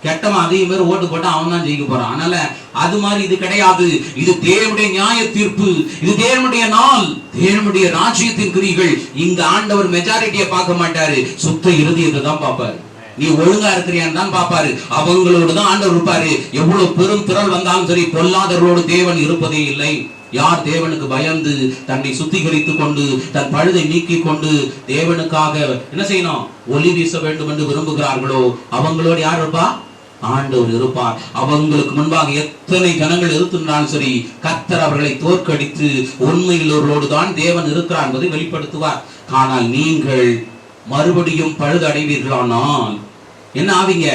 [SPEAKER 1] கெட்டவன் அதிக பேர் ஓட்டு போட்டா அவன் தான் ஜெயிக்க போறான். அதனால அது மாதிரி இது கிடையாது. இது தேவனுடைய நியாய தீர்ப்பு, இது தேவனுடைய நாள், தேவனுடைய ராஜ்யத்தின் கிரிகள். இங்க ஆண்டவர் மெஜாரிட்டியை பார்க்க மாட்டாரு, சுத்த இருதயத்தை தான் பார்ப்பாரு. நீ ஒழுங்கா இருக்கிறியான்னு தான் பார்ப்பாரு. அவங்களோடு தான் ஆண்டவர் இருப்பாரு. எவ்வளவு பெரும் திரள் வந்தாலும் சரி, பொல்லாதவர்களோடு தேவன் இருப்பதே இல்லை. யார் தேவனுக்கு பயந்து தன்னை சுத்திகரித்துக் கொண்டு தன் பழுதை நீக்கி கொண்டு தேவனுக்காக என்ன செய்யணும், ஒளி வீச வேண்டும் என்று விரும்புகிறார்களோ அவங்களோடு யார் இருப்பா? ஆண்டவர் இருப்பார். அவங்களுக்கு முன்பாக எத்தனை ஜனங்கள் இருந்தாலும் சரி, கர்த்தர் அவர்களை தோற்கடித்து உண்மையுள்ளவர்களோடு தான் தேவன் இருக்கிறார் என்பதை வெளிப்படுத்துவார். ஆனால் நீங்கள் மறுபடியும் பழுது அடைவீர்களானால் என்ன ஆவீங்க?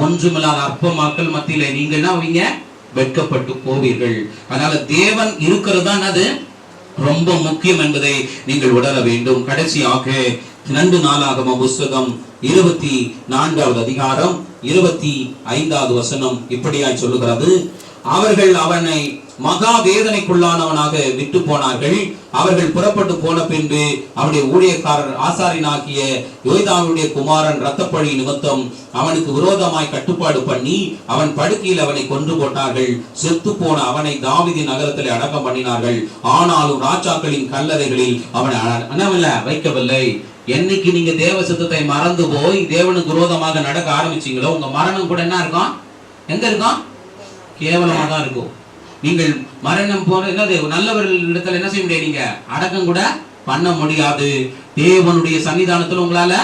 [SPEAKER 1] ஒன்றுமில்லாத அற்ப மக்கள் மத்தியிலே நீங்கள் என்ன ஆவீங்க? வெட்கப்பட்டு போவீர்கள். அதனால தேவன் இருக்கிறது தான் அது ரொம்ப முக்கியம் என்பதை நீங்கள் உணர வேண்டும். கடைசியாக 2 நாளாகம புஸ்தகம் 24வது அதிகாரம் 25வது வசனம் இப்படியாய் சொல்லுகிறது. அவர்கள் அவனை மகா வேதனைக்குள்ளானவனாக விட்டு போனார்கள். அவர்கள் புறப்பட்டு போன பின்பு அவருடைய ஊழியக்காரர் ஆசாரியனாகிய யோய்தாவுடைய குமாரன் இரத்தப்பழி நிமித்தம் அவனுக்கு விரோதமாய் கட்டுப்பாடு பண்ணி அவன் படுக்கையில் அவனை கொன்று போட்டார்கள். செத்து போன அவனை தாவீதின் நகரத்தில் அடக்கம் பண்ணினார்கள். ஆனாலும் ராஜாக்களின் கல்லறைகளில் அவனை வைக்கவில்லை. என்னைக்கு நீங்க தேவ சித்தத்தை மறந்து போய் தேவனுக்கு விரோதமாக நடக்க ஆரம்பிச்சீங்களோ உங்க மரணம் கூட என்ன இருக்கும்? எங்க இருக்கும்? கேவலமா தான் இருக்கும். நீங்கள் மரணம் போற என்னது நல்லவர்கள் இடத்துல என்ன செய்ய முடியாது, நீங்க அடக்கம் கூட பண்ண முடியாது. தேவனுடைய சன்னிதானத்துல உங்களால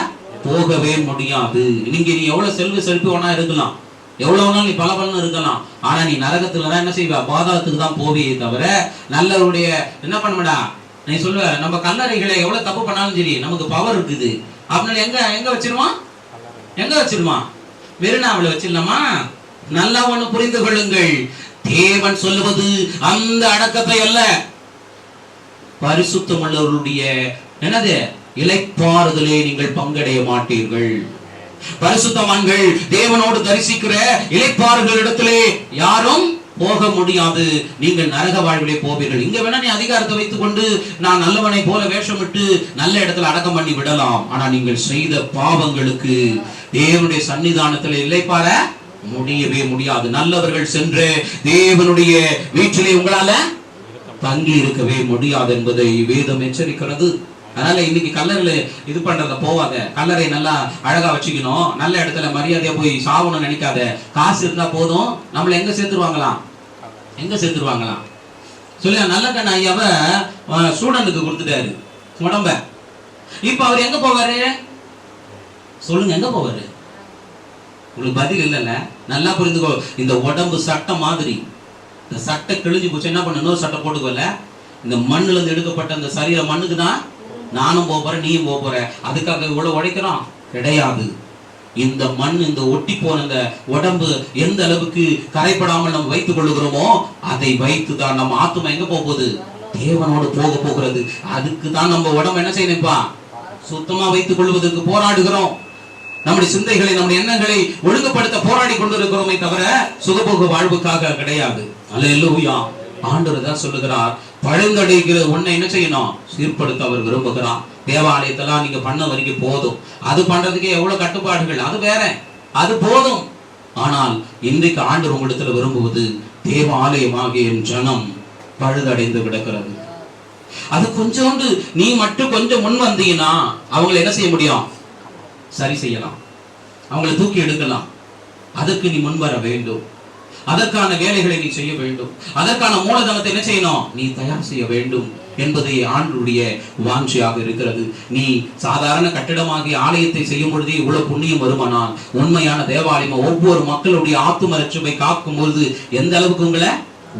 [SPEAKER 1] போகவே முடியாது. நீ எவ்வளவு செல்வி வேணா இருக்கலாம், எவ்வளவு நாள் நீ பல இருக்கலாம், ஆனா நீ நரகத்துலதான் என்ன செய்வ? பாதாளத்துக்கு தான் போவியே தவிர நல்லவருடைய என்ன பண்ண. நீ சொல்லுவ நம்ம கல்லறைகளை எவ்வளவு தப்பு பண்ணாலும் சரி நமக்கு பவர் இருக்குது அப்படின்னு எங்க வச்சிருவான்? எங்க வச்சிருவான்? வெறுநாவல வச்சிடலாமா? நல்லா ஒண்ணு புரிந்து கொள்ளுங்கள். தேவன் சொல்லுவது அந்த அடக்கத்தை அல்ல, பரிசுத்தமுள்ளவருடைய என்னது இளைப்பாறுதலே நீங்கள் பங்கடைய மாட்டீர்கள். பரிசுத்தவான்கள் தேவனோடு தரிசிக்கிற இளைப்பாறுதல் இடத்திலே யாரும் போக முடியாது. நீங்கள் நரக வாழ்விலே போவீர்கள். இங்க வேணா நீ அதிகாரத்தை வைத்துக் கொண்டு நான் நல்லவனை போல வேஷமிட்டு நல்ல இடத்துல அடக்கம் பண்ணி விடலாம். ஆனா நீங்கள் செய்த பாவங்களுக்கு தேவனுடைய சன்னிதானத்தில் இளைப்பாற முடியவே முடியாது. நல்லவர்கள் சென்று தேவனுடைய வீட்டிலே உங்களால தங்கி இருக்கவே முடியாது என்பதை வேதம் எச்சரிக்கிறது. அதனால இன்னைக்கு கல்லறையில இது பண்றத போவாத. கல்லறை நல்லா அழகா வச்சுக்கணும், நல்ல இடத்துல மரியாதையா போய் சாவணும்னு நினைக்காத. காசு இருந்தா போதும், நம்மள எங்க சேர்த்துருவாங்களாம்? எங்க சேர்த்துருவாங்களாம் சொல்லி நல்ல கண்ண ஐயாவ ஸ்டூடெண்ட்டுக்கு கொடுத்துட்டாரு உடம்ப. இப்ப அவர் எங்க போவாரு சொல்லுங்க? எங்க போவாரு? உங்களுக்கு பதில் இல்லைல்ல. நல்லா புரிந்துக்கோ. இந்த உடம்பு சட்டை மாதிரி, இந்த சட்டை கிழிஞ்சு போச்சு என்ன பண்ண? இன்னொரு சட்டை போட்டுக்கோல. இந்த மண்ணுல இருந்து எடுக்கப்பட்ட அந்த சரீர மண்ணுக்கு தான் நானும் போறேன், நீயும் போற. அதுக்காக இவ்வளவு உழைக்கிறோம் கிடையாது. இந்த மண், இந்த ஒட்டி போன இந்த உடம்பு எந்த அளவுக்கு கரைப்படாமல் நம்ம வைத்துக் கொள்ளுகிறோமோ அதை வைத்துதான் நம்ம ஆத்துமா எங்க போகுது? தேவனோடு போக போகிறது. அதுக்கு தான் நம்ம உடம்பு என்ன செய்யணும்பா? சுத்தமா வைத்துக் கொள்வதற்கு போராடுகிறோம். நம்முடைய சிந்தைகளை, நம்முடைய எண்ணங்களை ஒழுங்குபடுத்த போராடி கொண்டிருக்கிறோமே தவிர சுகபோக வாழ்வுக்காக கிடையாது. அல்லேலூயா. ஆண்டவர் தான் சொல்லுகிறார், பழங்கடைகிற உன்னை என்ன செய்யணும்? சீர்படுத்த அவர் விரும்புகிறார். தேவாலயத்தெல்லாம் நீங்க பண்ண வரைக்கும் போதும். அது பண்றதுக்கே எவ்வளவு கட்டுப்பாடுகள், அது வேற, அது போதும். ஆனால் இன்றைக்கு ஆண்டவர் உங்களிடத்துல விரும்புவது தேவாலயமாகிய என் ஜனம் பழுதடைந்து கிடக்கிறது. அது கொஞ்சோண்டு நீ மட்டும் கொஞ்சம் முன் வந்தீங்கன்னா அவங்களை என்ன செய்ய முடியும்? சரி செய்யலாம், அவங்களை தூக்கி எடுக்கலாம். அதற்கு நீ முன் வர வேண்டும். அதற்கான வேலைகளை நீ செய்ய வேண்டும். அதற்கான மூலதனத்தை என்ன செய்யணும்? நீ தயார் செய்ய வேண்டும் என்பதை ஆண்டவருடைய வாஞ்சையாக இருக்கிறது. நீ சாதாரண கட்டிடமாகிய ஆலயத்தை செய்யும் பொழுதே இவ்வளவு புண்ணியம் வருமானால், உண்மையான தேவாலயம் ஒவ்வொரு மக்களுடைய ஆத்தும ரட்சிப்பை காக்கும் பொழுது எந்த அளவுக்கு உங்களை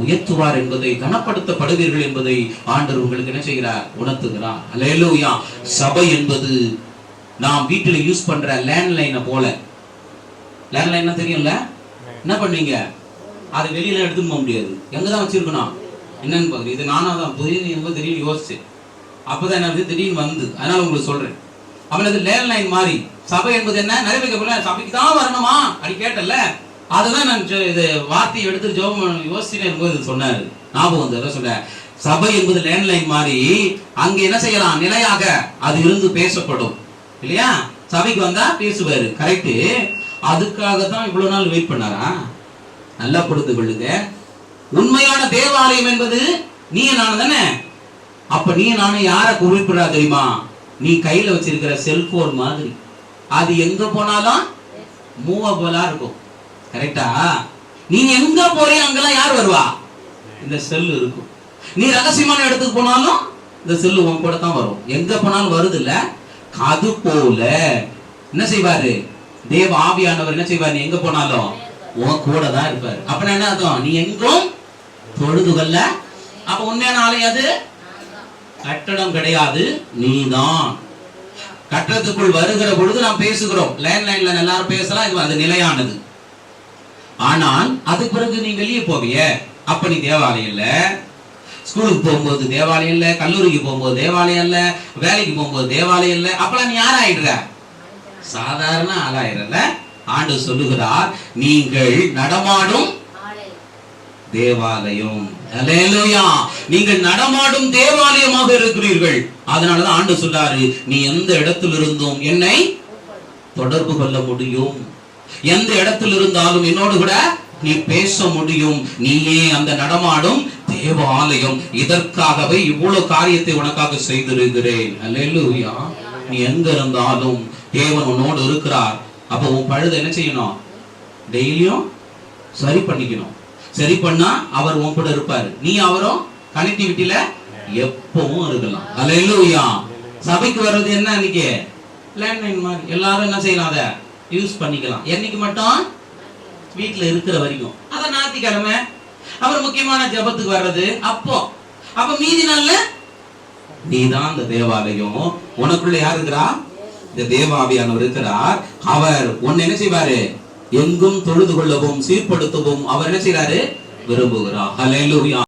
[SPEAKER 1] உயர்த்துவார் என்பதை, கனப்படுத்தப்படுவீர்கள் என்பதை ஆண்டவர் உங்களுக்கு என்ன செய்கிறார்? உணர்த்துகிறார். அல்லேலூயா. சபை என்பது நாம் வீட்டில் யூஸ் பண்ற லேண்ட்லைனை போல. லேண்ட்லைன் தெரியும்ல? என்ன பண்ணீங்க? அதை வெளியில எடுத்துன்னு போக முடியாது. எங்கதான் வச்சிருக்கணும்? என்னன்னு பாக்குறேன். இது நானா தான் திடீர்னு யோசிச்சேன். அப்பதான் என்ன திடீர்னு வந்து, அதனால உங்களுக்கு சொல்றேன். அவனது லேண்ட்லைன் மாதிரி சபை என்பது என்ன? நிறைய பேர் சபைக்கு தான் வரணுமா அப்படி கேட்டல. அதுதான் நான் இது வார்த்தையை எடுத்து ஜோபம் யோசிச்சுட்டு இருக்கும்போது சொன்னாரு, ஞாபகம் வந்து அதான் சொன்னேன். சபை என்பது லேண்ட்லைன் மாதிரி. அங்க என்ன செய்யலாம்? நிலையாக அது இருந்து பேசப்படும் இல்லையா? சபைக்கு வந்தா பேசுவாரு, கரெக்ட். அதுக்காக தான் இவ்வளவு நாள் வெயிட் பண்ணாரா? நல்லா புரிந்து கொள்ளுங்க. உண்மையான தேவாலயம் என்பது நீ நானும் தானே. அப்ப நீ நானும் யார குறிப்பிடா தெரியுமா? நீ கையில வச்சிருக்கிற செல்போன் மாதிரி. அது எங்க போனாலும் மூவபிளா இருக்கும், கரெக்டா? நீ எங்க போறீங்க அங்கெல்லாம் யார் வருவா? இந்த செல் இருக்கும். நீ ரகசியமான இடத்துக்கு போனாலும் இந்த செல்லு உன் கூட தான் வரும். எங்க போனாலும் வருது இல்ல? அது போல என்ன செய்வாரு தேவ ஆவியானவர்? என்ன செய்வார்? நீ எங்க போனாலும் உன் கூட தான் இருப்பாரு. அப்ப என்ன அர்த்தம்? நீ எங்கும் தொழுதுகள்ல. அப்ப உண்மையான ஆலயம் அது கட்டடம் கிடையாது, நீதான். கட்டடத்துக்குள் வருகிற பொழுது நாம் பேசுகிறோம், லேண்ட்லைன்ல எல்லாரும் பேசலாம், அது நிலையானது. ஆனால் அதுக்கு பிறகு நீ வெளியே போவிய, அப்ப நீ தேவாலயம் இல்ல. ஸ்கூலுக்கு போகும்போது தேவாலயம் இல்ல, கல்லூரிக்கு போகும்போது தேவாலயம் இல்ல, வேலைக்கு போகும்போது தேவாலயம் இல்ல. அப்பெல்லாம் நீ யார் ஆயிடுற? சாதாரண ஆளாயிரல. ஆண்டு சொல்லுகிறார், நீங்கள் நடமாடும் தேவாலயம். அல்லேலூயா. நீங்கள் நடமாடும் தேவாலயமாக இருக்கிறீர்கள். அதனாலதான் ஆண்டு சொல்றாரு, நீ எந்த இடத்தில் இருந்தும் என்னை தொடர்பு கொள்ள முடியும். எந்த இடத்தில் இருந்தாலும் என்னோடு கூட நீ பேச முடியும். நீயே அந்த நடமாடும் தேவாலயம். இதற்காகவே இவ்வளவு காரியத்தை உனக்காக செய்திருக்கிறேன். அல்லேலூயா. நீ எங்க இருந்தாலும் தேவன் உன்னோடு இருக்கிறார். அப்ப உன் பழுது என்ன செய்யணும்? டெய்லியும் சரி பண்ணிக்கணும். சரி பண்ணா அவர் உன் கூட இருப்பாரு, நீ அவரும் கனெக்டிவிட்டில எப்பவும் இருக்கலாம். அல்லேலூயா. சபைக்கு வர்றது என்ன? இன்னைக்கு லேண்ட்லைன் மாதிரி எல்லாரும் என்ன செய்யலாம், அதை யூஸ் பண்ணிக்கலாம். என்னைக்கு மட்டும்? வீட்டுல இருக்கிற வரைக்கும். அத ஞாயிற்றுக்கிழமை அவர் முக்கியமான ஜபத்துக்கு வர்றது அப்ப மீதி நாள்ல நீதான் இந்த தேவாலயம். உனக்குள்ள யார் இருக்கிறா? இந்த தேவாவியானவர் இருக்கிறார். அவர் உன்னை என்ன செய்வாரு? எங்கும் தொழுது கொள்ளவும் சீர்படுத்தவும் அவர் என்ன செய்யறாரு? விரும்புகிறார். அல்லேலூயா.